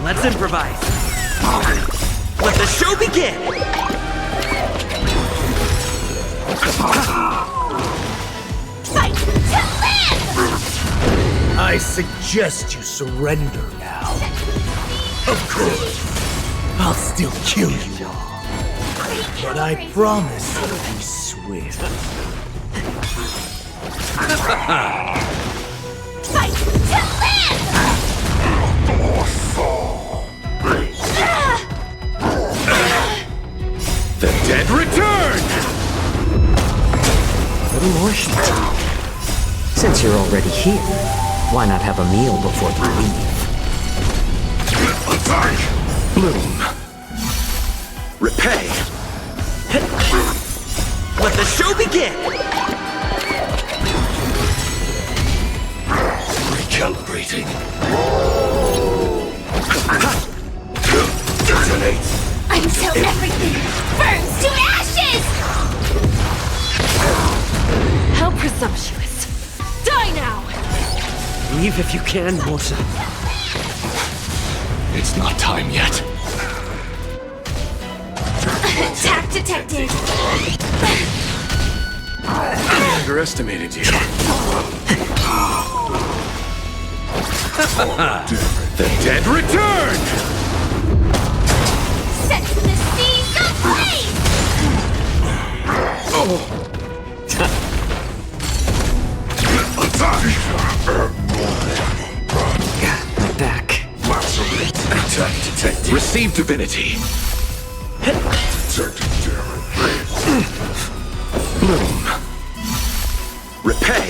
Let's improvise. Let the show begin! Fight to live! I suggest you surrender now. Of course, I'll still kill you all. But I promise it'll be swift. Fight to live! The dead return! Little more schmutzy. Since you're already here, why not have a meal before you leave? Attack! Bloom. Repay. Let the show begin! Recalibrating. Detonate. Until everything burns to ashes! How presumptuous. Die now! Leave if you can, Morsa. It's not time yet. Attack detected! I underestimated you. The dead return! Set the seas ablaze! My back. Attack detected. Receive divinity. Bloom. Repay.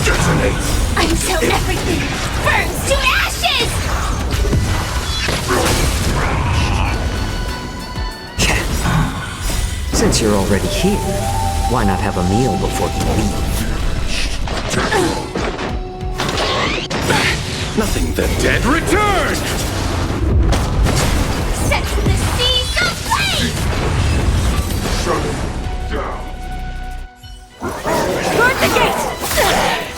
Detonate. Until everything burns to ashes! Since you're already here, why not have a meal before you leave? Nothing the dead return! Set the seas ablaze! Guard the gate!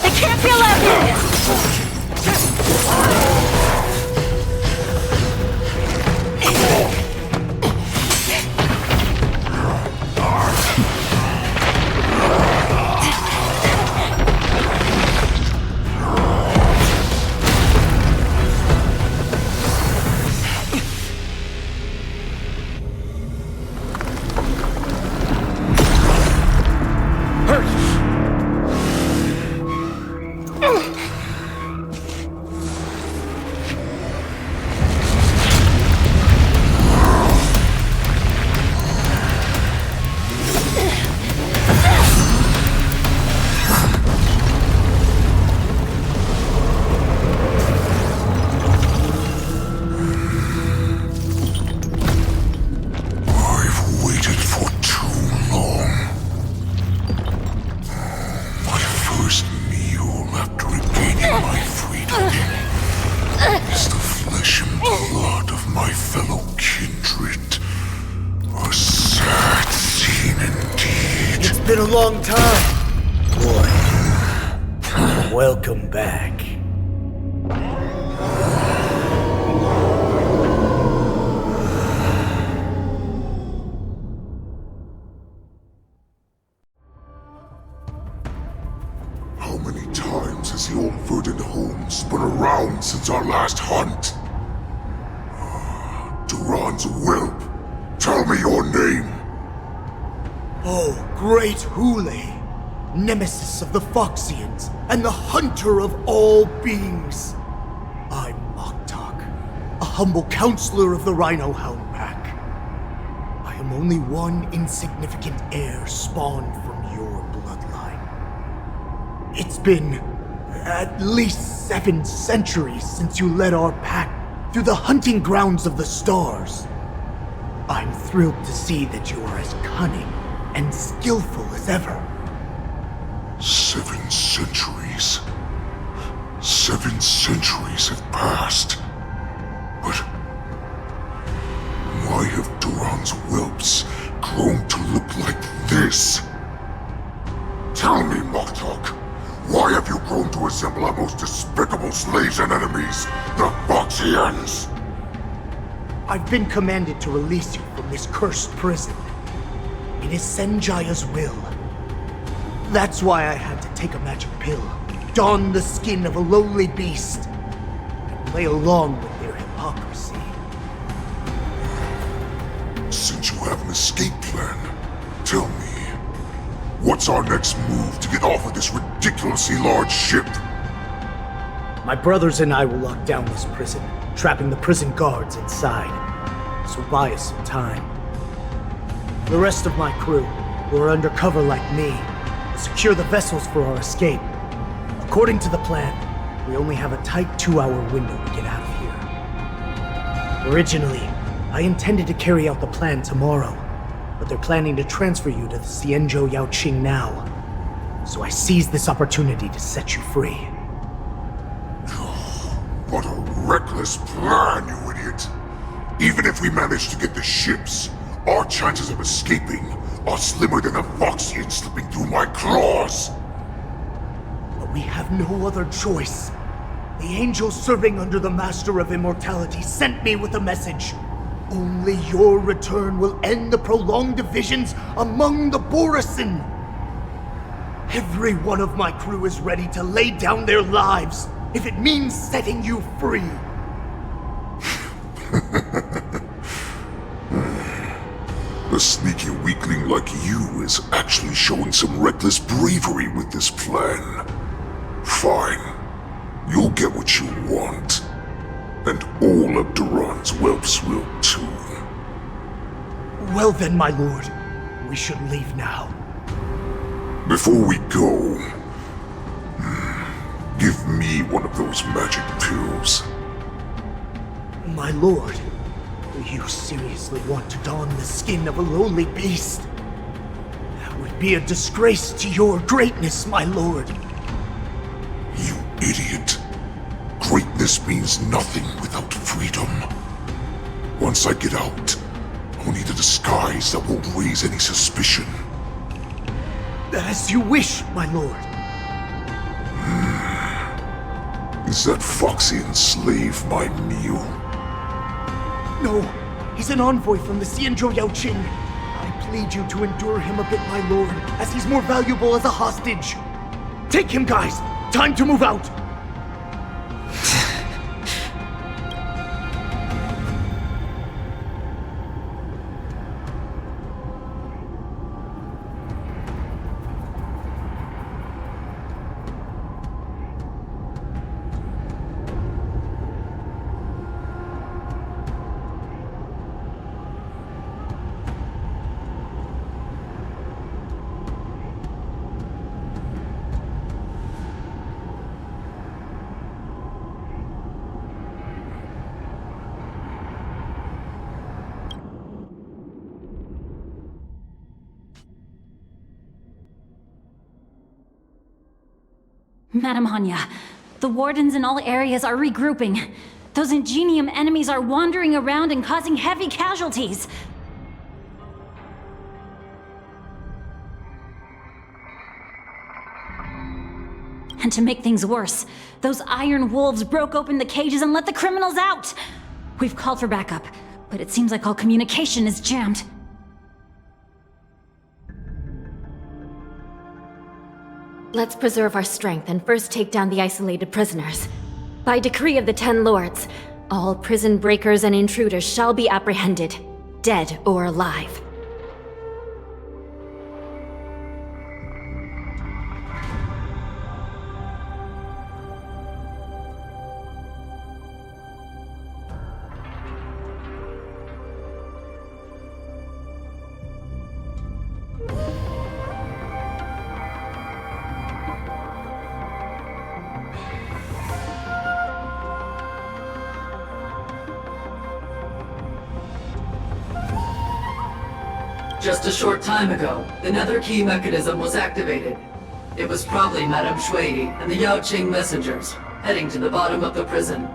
They can't be allowed in! Been a long time, boy. Welcome back. How many times has the old verdant home spun around since our last hunt? Duran's whelp, tell me your name. Oh, great Hule, nemesis of the Foxians, and the hunter of all beings. I'm Moktok, a humble counselor of the Rhino Hound Pack. I am only one insignificant heir spawned from your bloodline. It's been at least 7 centuries since you led our pack through the hunting grounds of the stars. I'm thrilled to see that you are as cunning and skillful as ever. 7 centuries. 7 centuries have passed. But why have Duran's whelps grown to look like this? Tell me, Moktok, why have you grown to resemble our most despicable slaves and enemies, the Foxians? I've been commanded to release you from this cursed prison. It is Senjaya's will. That's why I had to take a magic pill, don the skin of a lowly beast, and play along with their hypocrisy. Since you have an escape plan, tell me, what's our next move to get off of this ridiculously large ship? My brothers and I will lock down this prison, trapping the prison guards inside. This will buy us some time. The rest of my crew, who are undercover like me, will secure the vessels for our escape. According to the plan, we only have a tight 2-hour window to get out of here. Originally, I intended to carry out the plan tomorrow, but they're planning to transfer you to the Xianzhou Yaoqing now. So I seized this opportunity to set you free. What a reckless plan, you idiot! Even if we manage to get the ships, our chances of escaping are slimmer than a Foxian slipping through my claws! But we have no other choice. The angel serving under the Master of Immortality sent me with a message. Only your return will end the prolonged divisions among the Borisin. Every one of my crew is ready to lay down their lives if it means setting you free. A sneaky weakling like you is actually showing some reckless bravery with this plan. Fine. You'll get what you want. And all of Duran's whelps will too. Well then, my lord. We should leave now. Before we go, give me one of those magic pills. My lord, do you seriously want to don the skin of a lowly beast? That would be a disgrace to your greatness, my lord. You idiot. Greatness means nothing without freedom. Once I get out, I'll need a disguise that won't raise any suspicion. As you wish, my lord. Is that Foxian slave my meal? No, he's an envoy from the Cianzhou Yaoqing. I plead you to endure him a bit, my lord, as he's more valuable as a hostage. Take him, guys! Time to move out! Madam Hanya, the wardens in all areas are regrouping. Those Ingenium enemies are wandering around and causing heavy casualties. And to make things worse, those iron wolves broke open the cages and let the criminals out! We've called for backup, but it seems like all communication is jammed. Let's preserve our strength and first take down the isolated prisoners. By decree of the 10 Lords, all prison breakers and intruders shall be apprehended, dead or alive. Just a short time ago, the nether key mechanism was activated. It was probably Madame Shuidi and the Yaoqing messengers, heading to the bottom of the prison.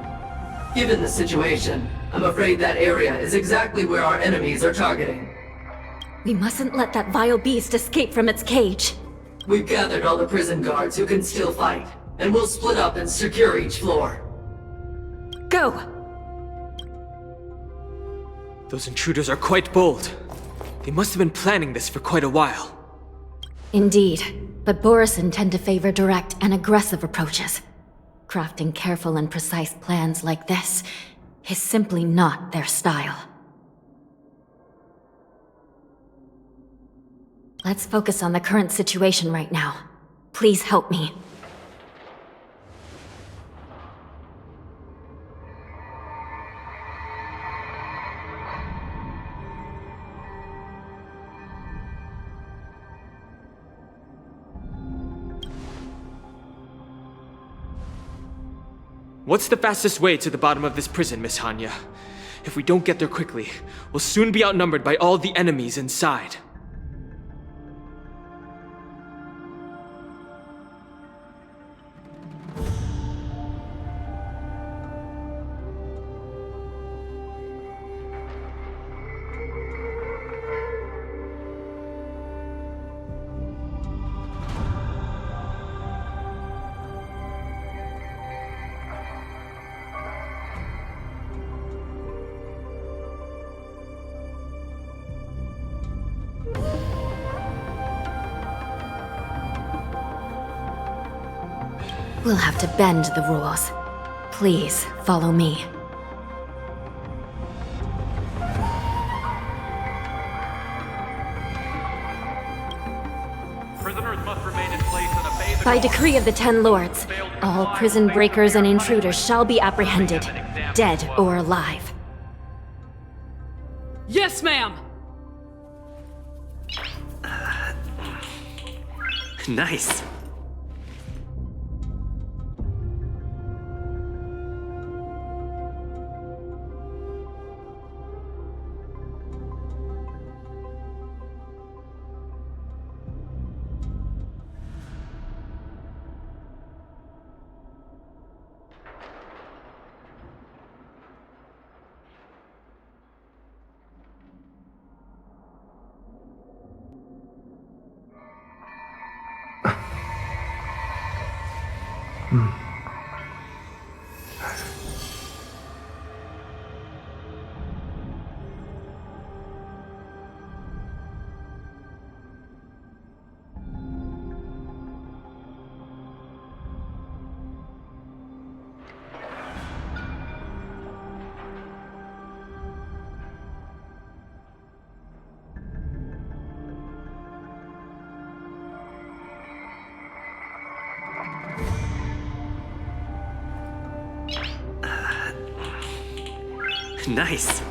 Given the situation, I'm afraid that area is exactly where our enemies are targeting. We mustn't let that vile beast escape from its cage. We've gathered all the prison guards who can still fight, and we'll split up and secure each floor. Go! Those intruders are quite bold. They must have been planning this for quite a while. Indeed, but Borisin tend to favor direct and aggressive approaches. Crafting careful and precise plans like this is simply not their style. Let's focus on the current situation right now. Please help me. What's the fastest way to the bottom of this prison, Miss Hanya? If we don't get there quickly, we'll soon be outnumbered by all the enemies inside. We'll have to bend the rules. Please, follow me. Prisoners must remain in place and obey the By decree of the Ten Lords, all prison breakers and intruders shall be apprehended, dead or alive. Yes, ma'am! Nice. Nice.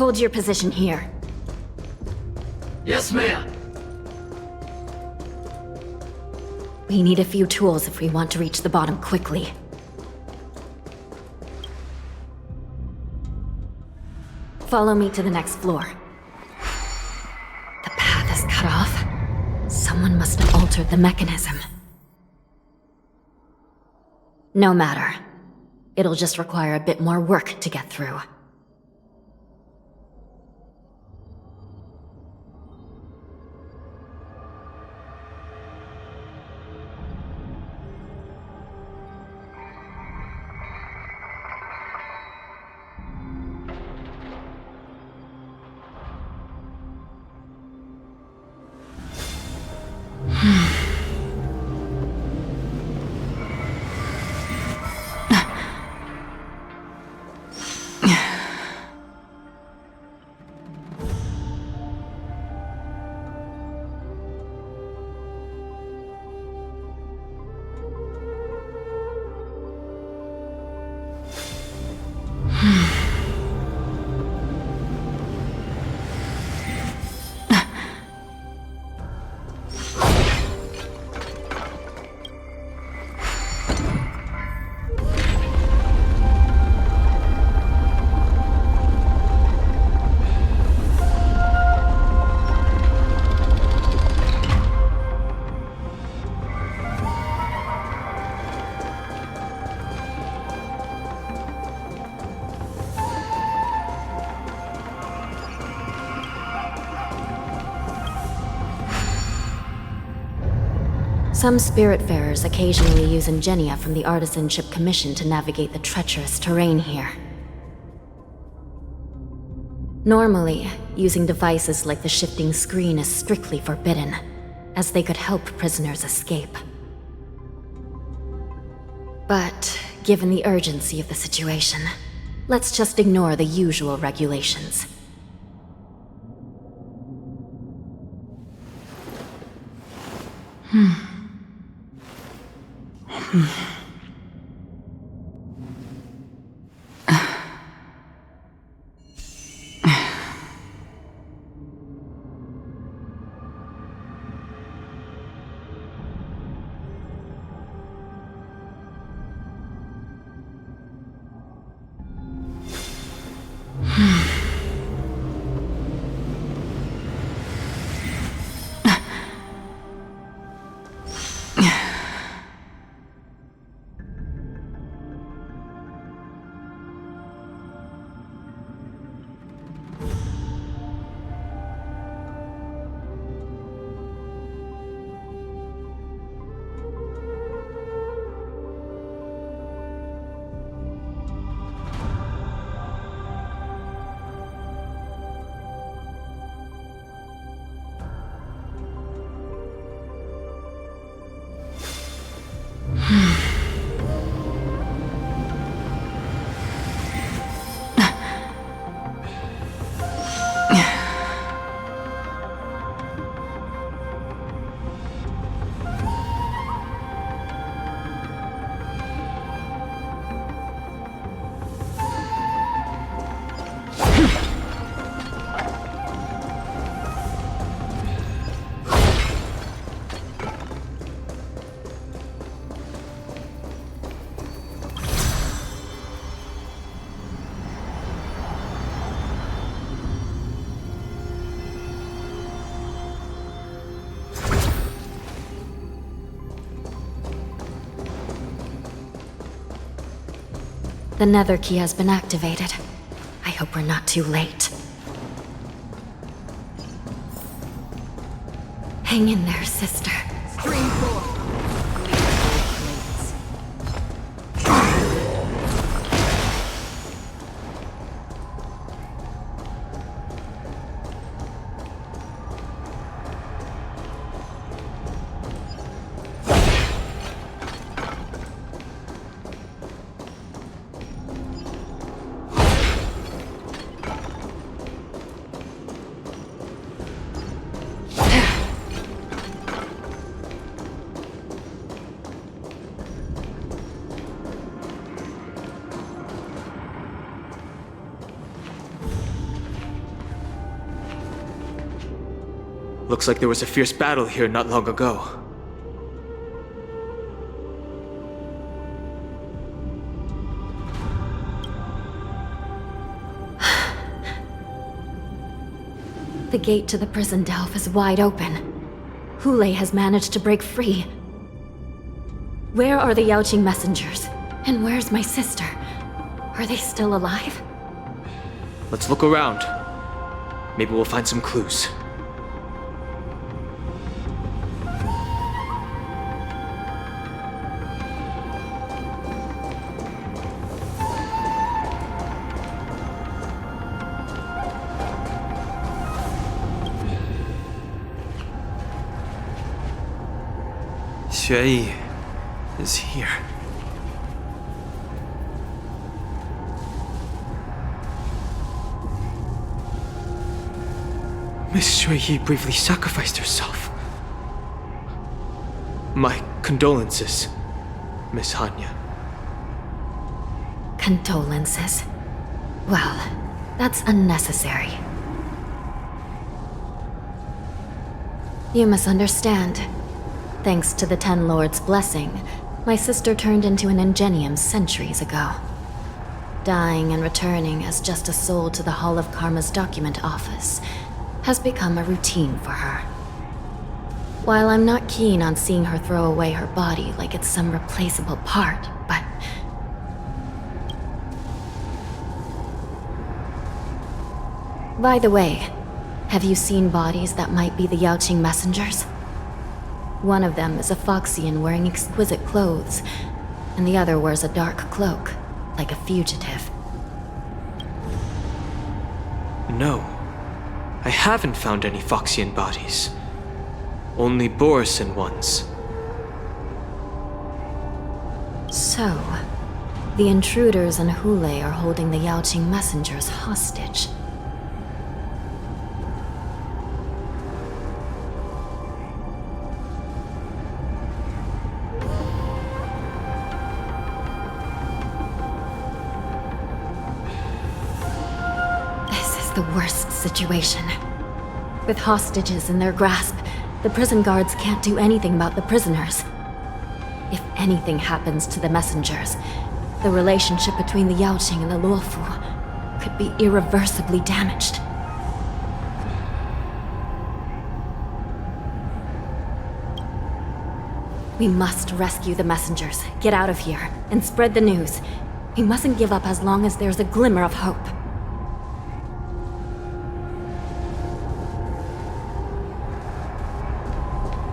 Hold your position here. Yes, ma'am. We need a few tools if we want to reach the bottom quickly. Follow me to the next floor. The path is cut off. Someone must have altered the mechanism. No matter. It'll just require a bit more work to get through. Some Spiritfarers occasionally use ingenia from the Artisanship Commission to navigate the treacherous terrain here. Normally, using devices like the shifting screen is strictly forbidden, as they could help prisoners escape. But, given the urgency of the situation, let's just ignore the usual regulations. The nether key has been activated. I hope we're not too late. Hang in there, sister. Stream 4. Looks like there was a fierce battle here not long ago. The gate to the prison delve is wide open. Hule has managed to break free. Where are the Yaoqing messengers? And where's my sister? Are they still alive? Let's look around. Maybe we'll find some clues. Xue is here. Miss Xue bravely sacrificed herself. My condolences, Miss Hanya. Condolences. Well, that's unnecessary. You misunderstand. Thanks to the Ten Lords' blessing, my sister turned into an Ingenium centuries ago. Dying and returning as just a soul to the Hall of Karma's document office has become a routine for her. While I'm not keen on seeing her throw away her body like it's some replaceable part, but... By the way, have you seen bodies that might be the Yaoqing messengers? One of them is a Foxian wearing exquisite clothes, and the other wears a dark cloak, like a fugitive. No. I haven't found any Foxian bodies. Only Borisan ones. So, the intruders and Hule are holding the Yaoqing messengers hostage. The worst situation. With hostages in their grasp, the prison guards can't do anything about the prisoners. If anything happens to the messengers, the relationship between the Yaoqing and the Luofu could be irreversibly damaged. We must rescue the messengers, get out of here, and spread the news. We mustn't give up as long as there's a glimmer of hope.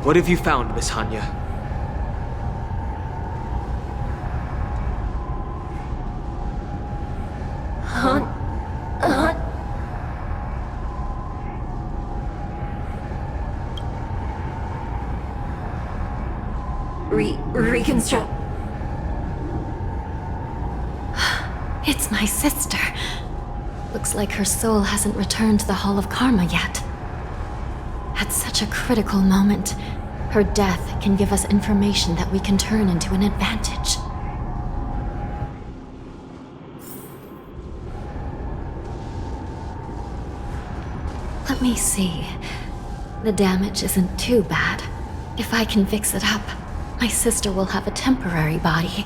What have you found, Miss Hanya? Reconstruct. It's my sister. Looks like her soul hasn't returned to the Hall of Karma yet. At such a critical moment, her death can give us information that we can turn into an advantage. Let me see. The damage isn't too bad. If I can fix it up, my sister will have a temporary body.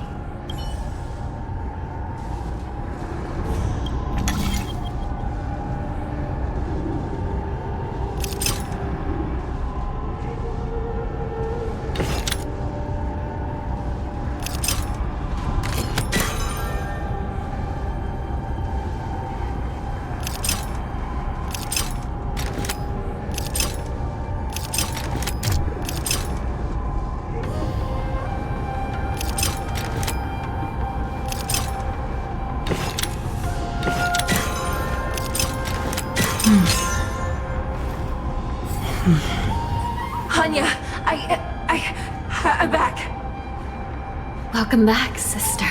Hanya, I'm back. Welcome back, sister.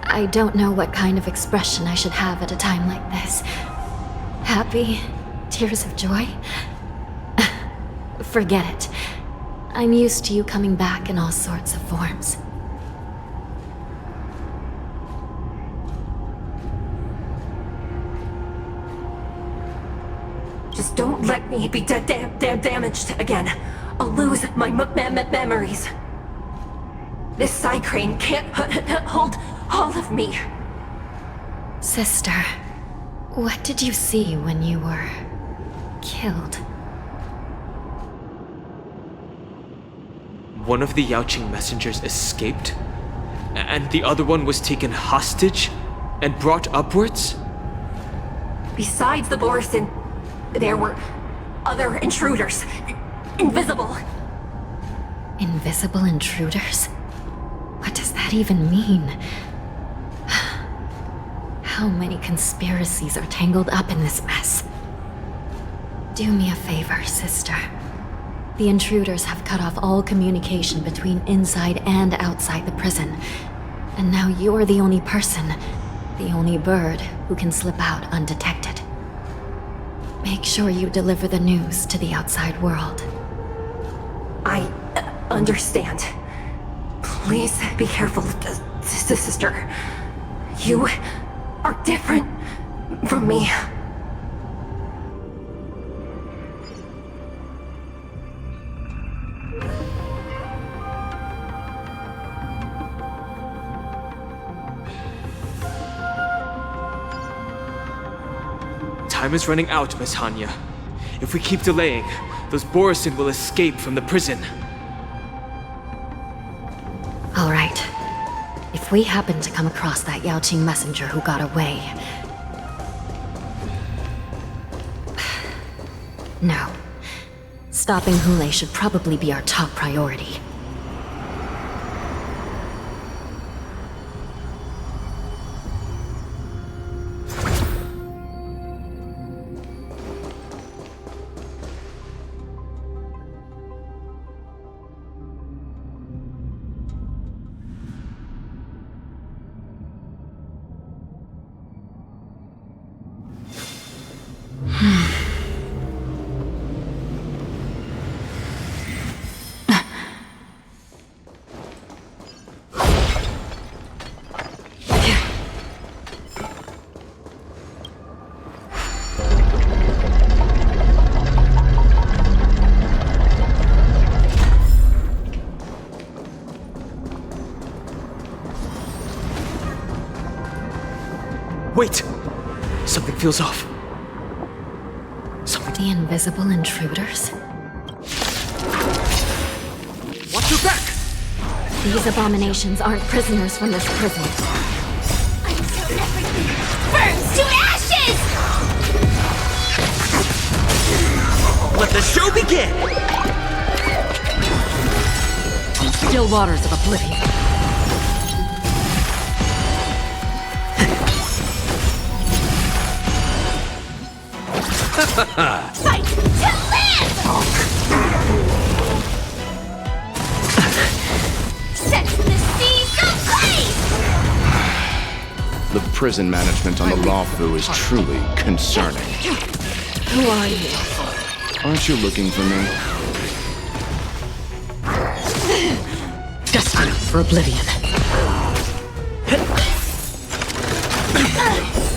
I don't know what kind of expression I should have at a time like this. Happy? Tears of joy? Forget it. I'm used to you coming back in all sorts of forms. Just don't let me be damaged again. I'll lose my memories. This side crane can't hold all of me. Sister, what did you see when you were killed? One of the Yaoqing messengers escaped, and the other one was taken hostage and brought upwards? Besides the Borison, there were other intruders. Invisible. Invisible intruders? What does that even mean? How many conspiracies are tangled up in this mess? Do me a favor, sister. The intruders have cut off all communication between inside and outside the prison. And now you're the only person, the only bird, who can slip out undetected. Make sure you deliver the news to the outside world. I understand. Please be careful, sister. You are different from me. Time is running out, Miss Hanya. If we keep delaying, those Borison will escape from the prison. All right. If we happen to come across that Yaoqing messenger who got away... No. Stopping Hule should probably be our top priority. Wait! Something feels off. The invisible intruders? Watch your back! These abominations aren't prisoners from this prison. Until everything burns to ashes! Let the show begin! Still waters of oblivion. Fight to live! Set the seas ablaze! The prison management on the Lafu is truly concerning. Who are you? Aren't you looking for me? Destined for oblivion.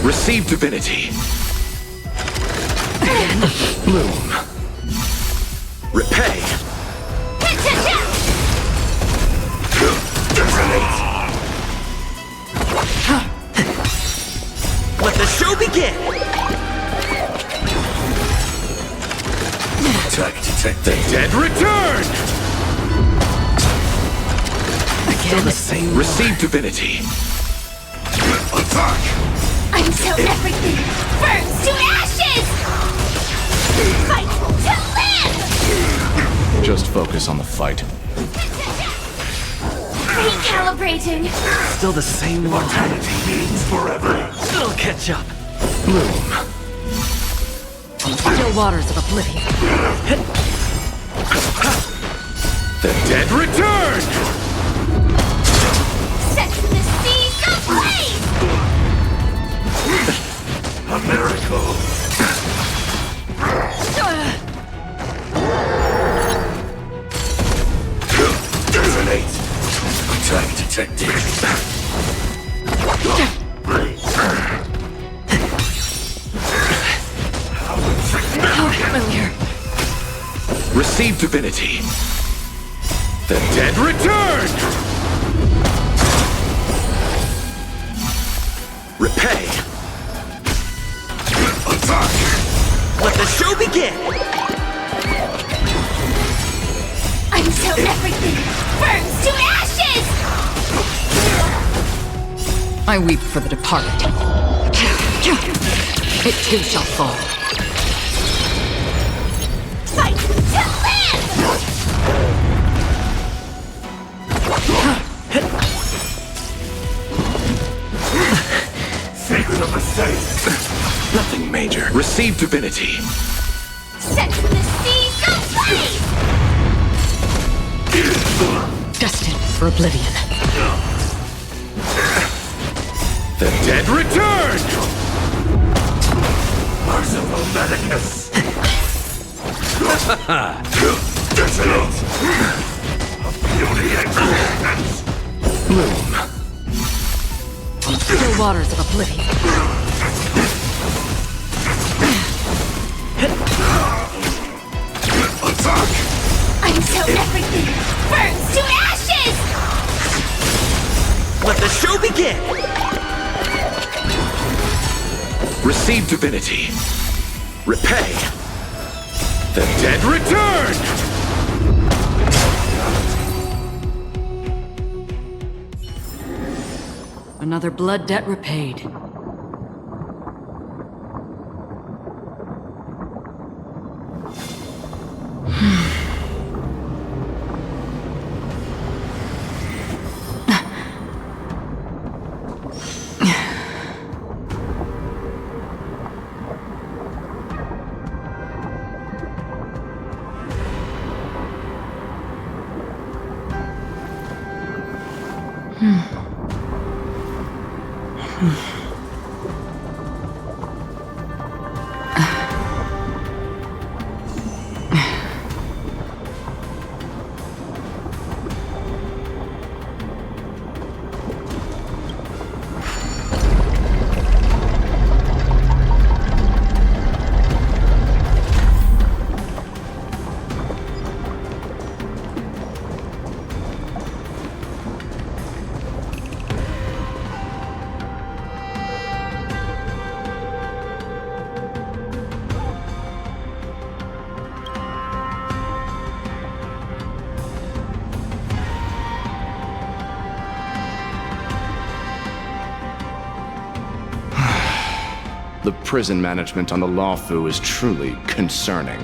Receive divinity. Bloom. Repay. Detonate. Let the show begin! Attack detected. The dead return! Still the same. Receive divinity. Attack! Until everything burns to ashes! Fight to live! Just focus on the fight. Recalibrating. Still the same one. Mortality means forever. It'll catch up. Bloom. Still waters of oblivion. The dead return! Set the seas ablaze! A miracle! Detonate! Attack detected. How familiar. Receive divinity. The dead return! Repay. Attack! Let the show begin! Until everything burns to ashes! I weep for the departed. It too shall fall. Fight to live! Secret of the saints. Nothing major. Receive divinity. Set the seas ablaze! Destined for oblivion. The dead return! Merciful Medicus! Detonate! A beauty existence! Bloom. Still waters of oblivion. Attack! Until everything burns to ashes! Let the show begin! Receive divinity. Repay. The dead return! Another blood debt repaid. The prison management on the Lawfu is truly concerning.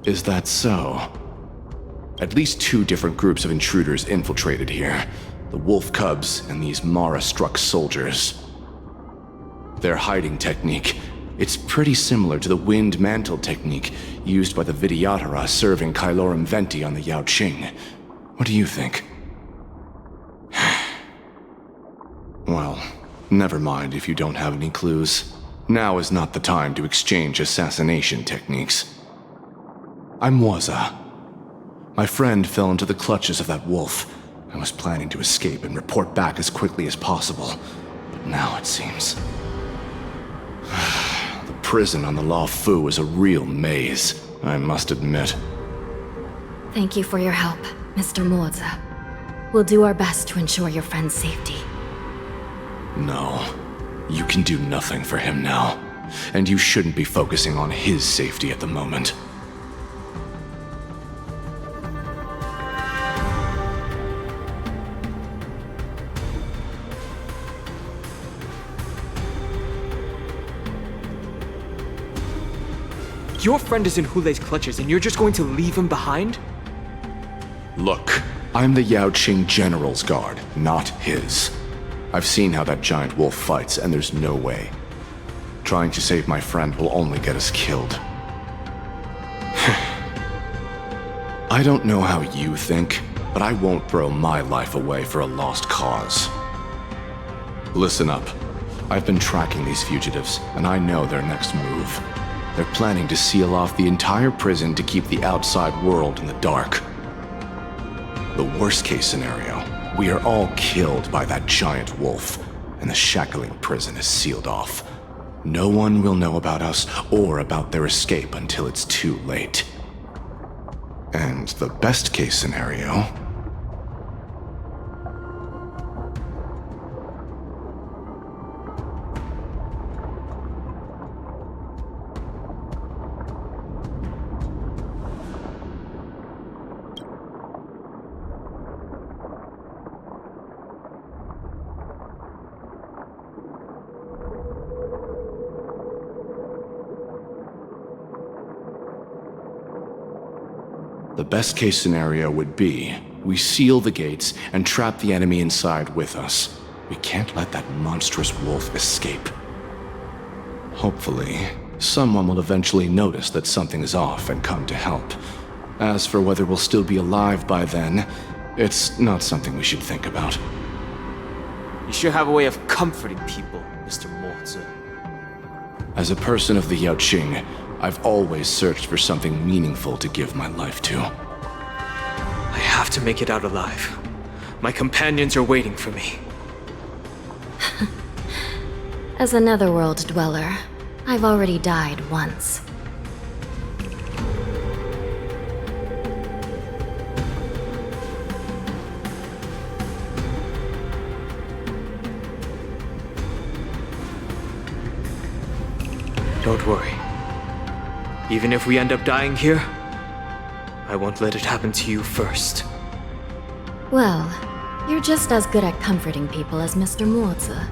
Is that so? At least 2 different groups of intruders infiltrated here. The Wolf Cubs and these Mara-struck soldiers. Their hiding technique, it's pretty similar to the Wind Mantle technique used by the Vidyadhara serving Kailorum Venti on the Yaoqing. What do you think? Well, never mind if you don't have any clues. Now is not the time to exchange assassination techniques. I'm Waza. My friend fell into the clutches of that wolf. I was planning to escape and report back as quickly as possible, but now it seems... The prison on the Lawfu is a real maze, I must admit. Thank you for your help, Mr. Moza. We'll do our best to ensure your friend's safety. No, you can do nothing for him now, and you shouldn't be focusing on his safety at the moment. Your friend is in Hule's clutches and you're just going to leave him behind? Look, I'm the Yao Qing General's guard, not his. I've seen how that giant wolf fights, and there's no way. Trying to save my friend will only get us killed. I don't know how you think, but I won't throw my life away for a lost cause. Listen up. I've been tracking these fugitives, and I know their next move. They're planning to seal off the entire prison to keep the outside world in the dark. The worst case scenario, we are all killed by that giant wolf, and the shackling prison is sealed off. No one will know about us or about their escape until it's too late. And the best case scenario... The best case scenario would be, we seal the gates and trap the enemy inside with us. We can't let that monstrous wolf escape. Hopefully, someone will eventually notice that something is off and come to help. As for whether we'll still be alive by then, it's not something we should think about. You sure have a way of comforting people, Mr. Morza. As a person of the Yao Qing, I've always searched for something meaningful to give my life to. I have to make it out alive. My companions are waiting for me. As a netherworld dweller, I've already died once. Don't worry. Even if we end up dying here, I won't let it happen to you first. Well, you're just as good at comforting people as Mr. Morza.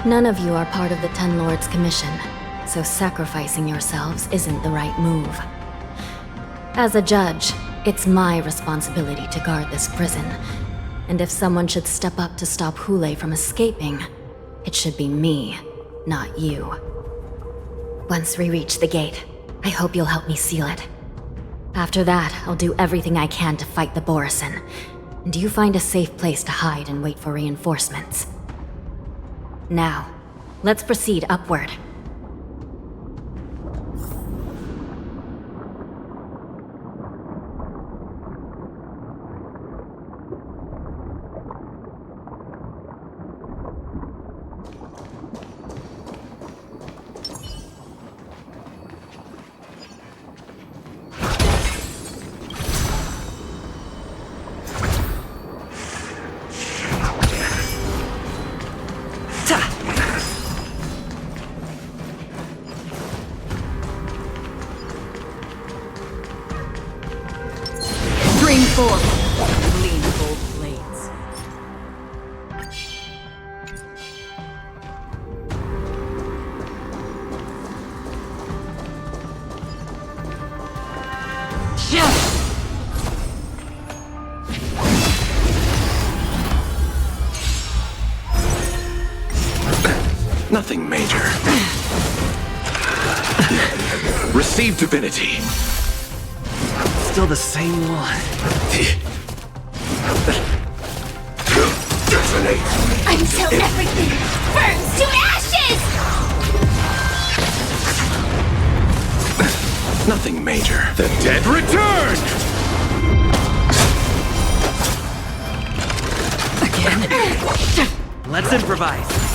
None of you are part of the Ten Lords' commission, so sacrificing yourselves isn't the right move. As a judge, it's my responsibility to guard this prison, and if someone should step up to stop Hule from escaping, it should be me, not you. Once we reach the gate, I hope you'll help me seal it. After that, I'll do everything I can to fight the Borisin, and you find a safe place to hide and wait for reinforcements. Now, let's proceed upward. Nothing major. Receive divinity. Still the same one. Detonate. Until everything burns to ashes! Nothing major. The dead return! Again? Let's improvise.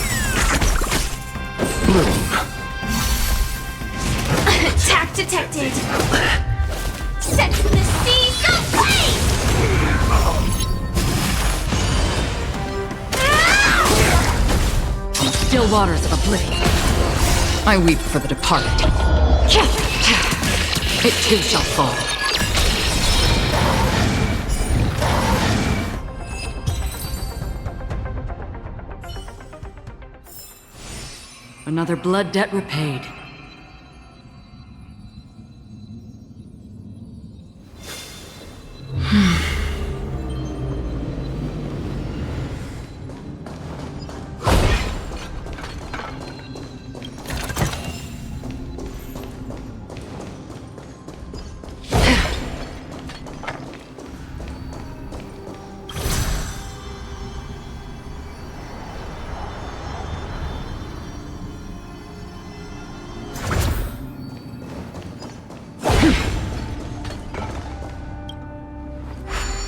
Bloom. Attack detected! Set the seas ablaze! Still waters of oblivion. I weep for the departed. It too shall fall. Another blood debt repaid.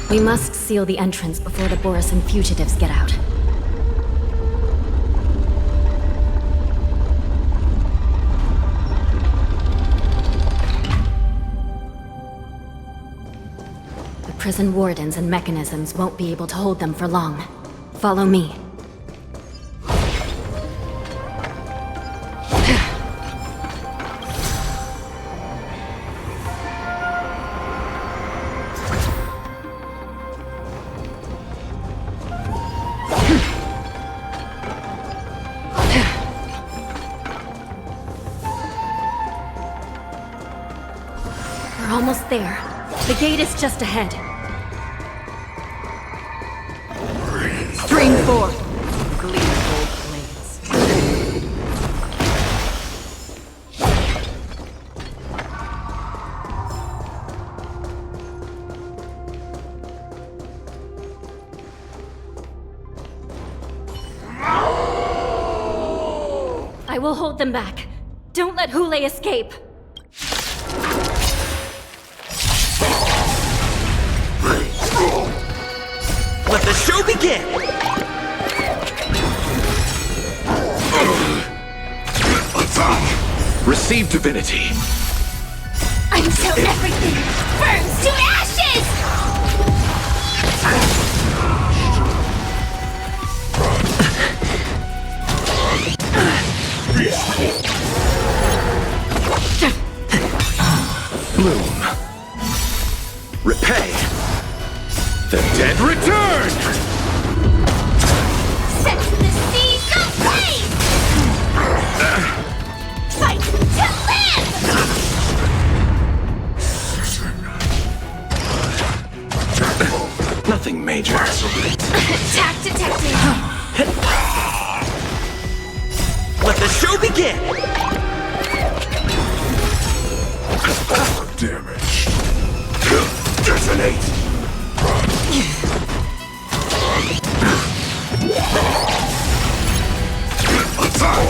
We must seal the entrance before the Borisan fugitives get out. The prison wardens and mechanisms won't be able to hold them for long. Follow me. We're almost there. The gate is just ahead. Stream 4. Gleeful plains. I will hold them back. Don't let Hule escape. Let the show begin! Attack! Receive divinity. Until everything burns to ashes! Bloom. Repay. The dead return! Set the seas ablaze! Fight to live! Nothing major. Attack detected! Let the show begin! Damage. Detonate! Attack!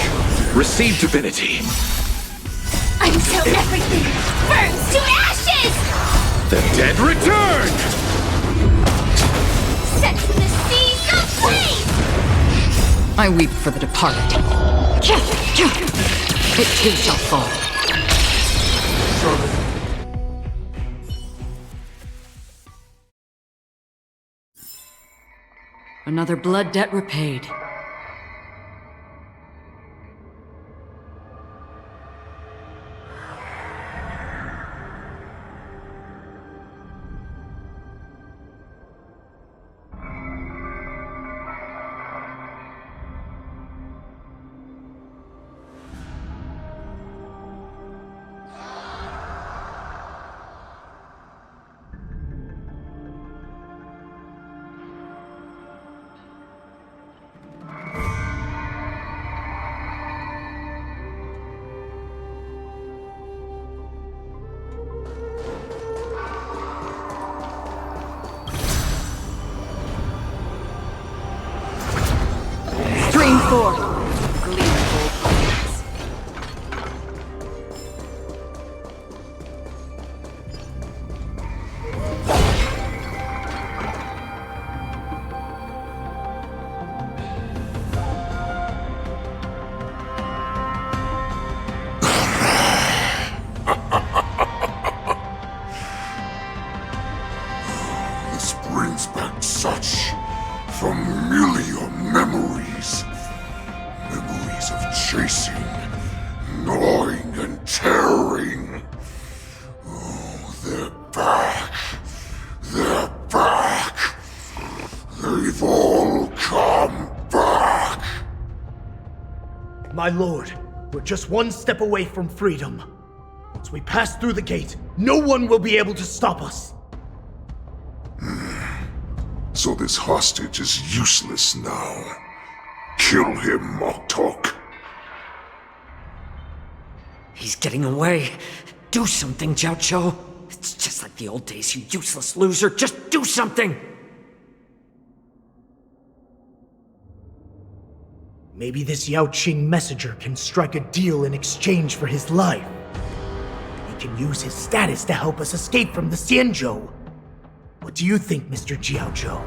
Receive divinity. Until everything burns to ashes! The dead return! Set the seas ablaze! I weep for the departed. It too shall fall. Another blood debt repaid. Stream 4. Gleeful plains. This brings back such familiar memories. Memories of chasing, gnawing, and tearing. Oh, they're back. They're back. They've all come back. My lord, we're just one step away from freedom. Once we pass through the gate, no one will be able to stop us. So this hostage is useless now. Kill him, Moktok. He's getting away. Do something, Jiaoqiu. It's just like the old days, you useless loser. Just do something! Maybe this Yao Qing messenger can strike a deal in exchange for his life. He can use his status to help us escape from the Xianzhou. What do you think, Mr. Jiaozhou?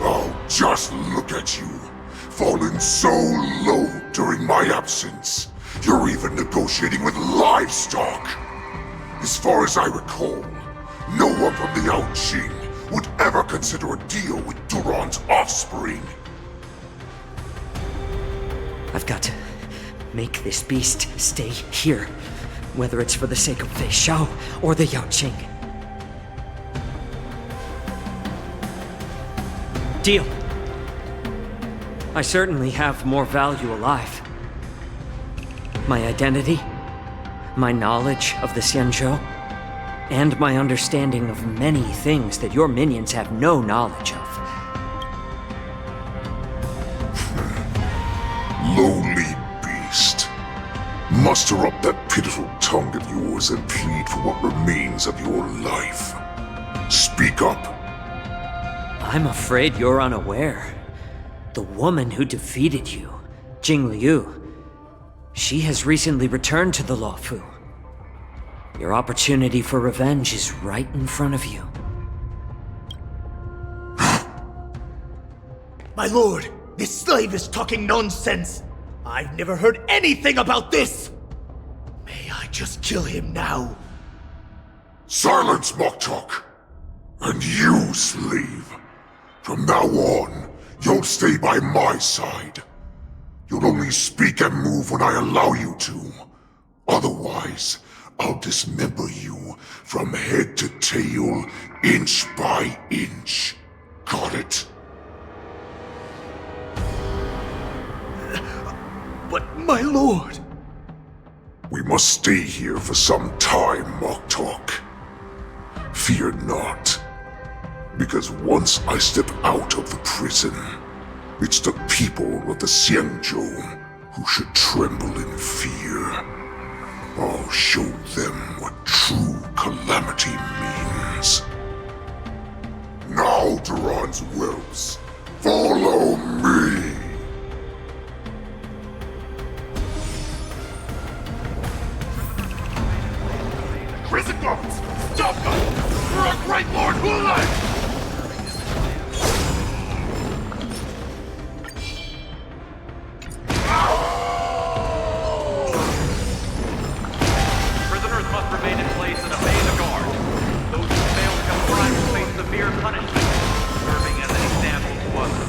Oh, just look at you. Fallen so low during my absence. You're even negotiating with livestock. As far as I recall, no one from the Yaoqing would ever consider a deal with Duran's offspring. I've got to make this beast stay here, whether it's for the sake of Fei Shao or the Yaoqing. Deal. I certainly have more value alive. My identity, my knowledge of the Xianzhou, and my understanding of many things that your minions have no knowledge of. Lowly beast. Muster up that pitiful tongue of yours and plead for what remains of your life. Speak up. I'm afraid you're unaware. The woman who defeated you, Jing Liu, she has recently returned to the Luofu. Your opportunity for revenge is right in front of you. My lord, this slave is talking nonsense. I've never heard anything about this. May I just kill him now? Silence, Moktok! And you, slave. From now on, you'll stay by my side. You'll only speak and move when I allow you to. Otherwise, I'll dismember you from head to tail, inch by inch. Got it? But my lord... We must stay here for some time, Moktok. Fear not. Because once I step out of the prison, it's the people of the Xianzhou who should tremble in fear. I'll show them what true calamity means. Now, Duran's whelps, follow me! Prison guards! Stop them! For our great Lord Hulai! Prisoners must remain in place and obey the guard. Those who fail to comply will face severe punishment, serving as an example to others.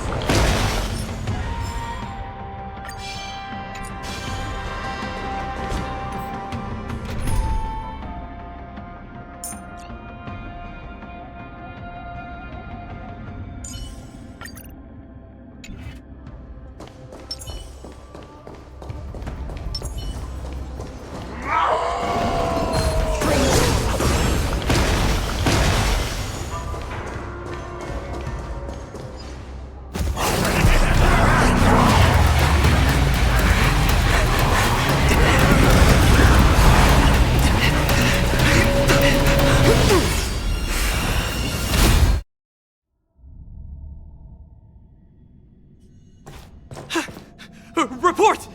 Report!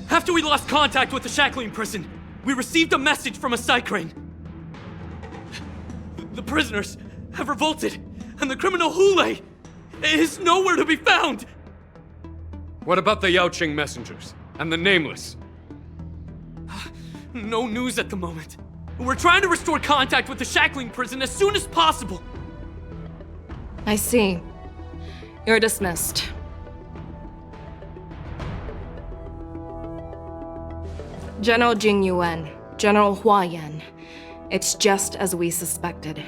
After we lost contact with the shackling prison, we received a message from a Psycrane. The prisoners have revolted, and the criminal Hulei is nowhere to be found! What about the Yaoqing messengers? And the Nameless? No news at the moment. We're trying to restore contact with the shackling prison as soon as possible. I see. You're dismissed. General Jing Yuan, General Hua Yan. It's just as we suspected.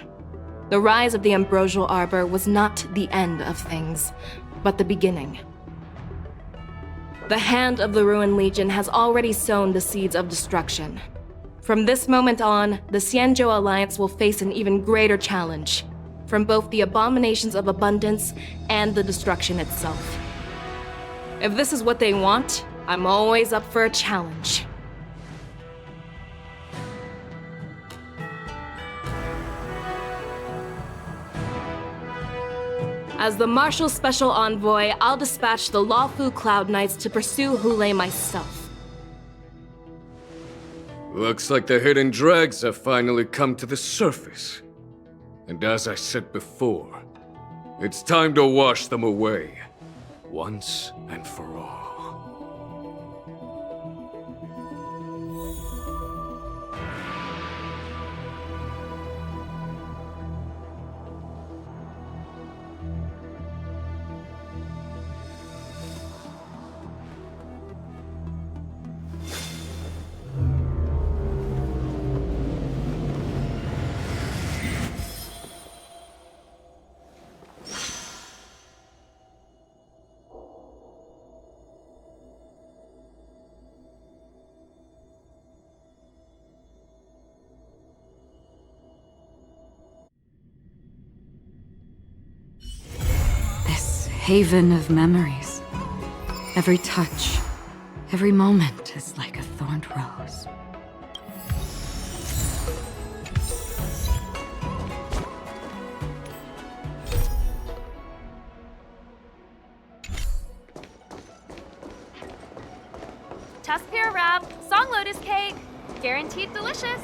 The rise of the Ambrosial Arbor was not the end of things, but the beginning. The hand of the Ruined Legion has already sown the seeds of destruction. From this moment on, the Xianzhou Alliance will face an even greater challenge, from both the abominations of abundance and the destruction itself. If this is what they want, I'm always up for a challenge. As the Marshal Special Envoy, I'll dispatch the Luofu Cloud Knights to pursue Hulei myself. Looks like the hidden dregs have finally come to the surface. And as I said before, it's time to wash them away, once and for all. Haven of memories. Every touch, every moment is like a thorned rose. Tusk pear wrap, song lotus cake, guaranteed delicious.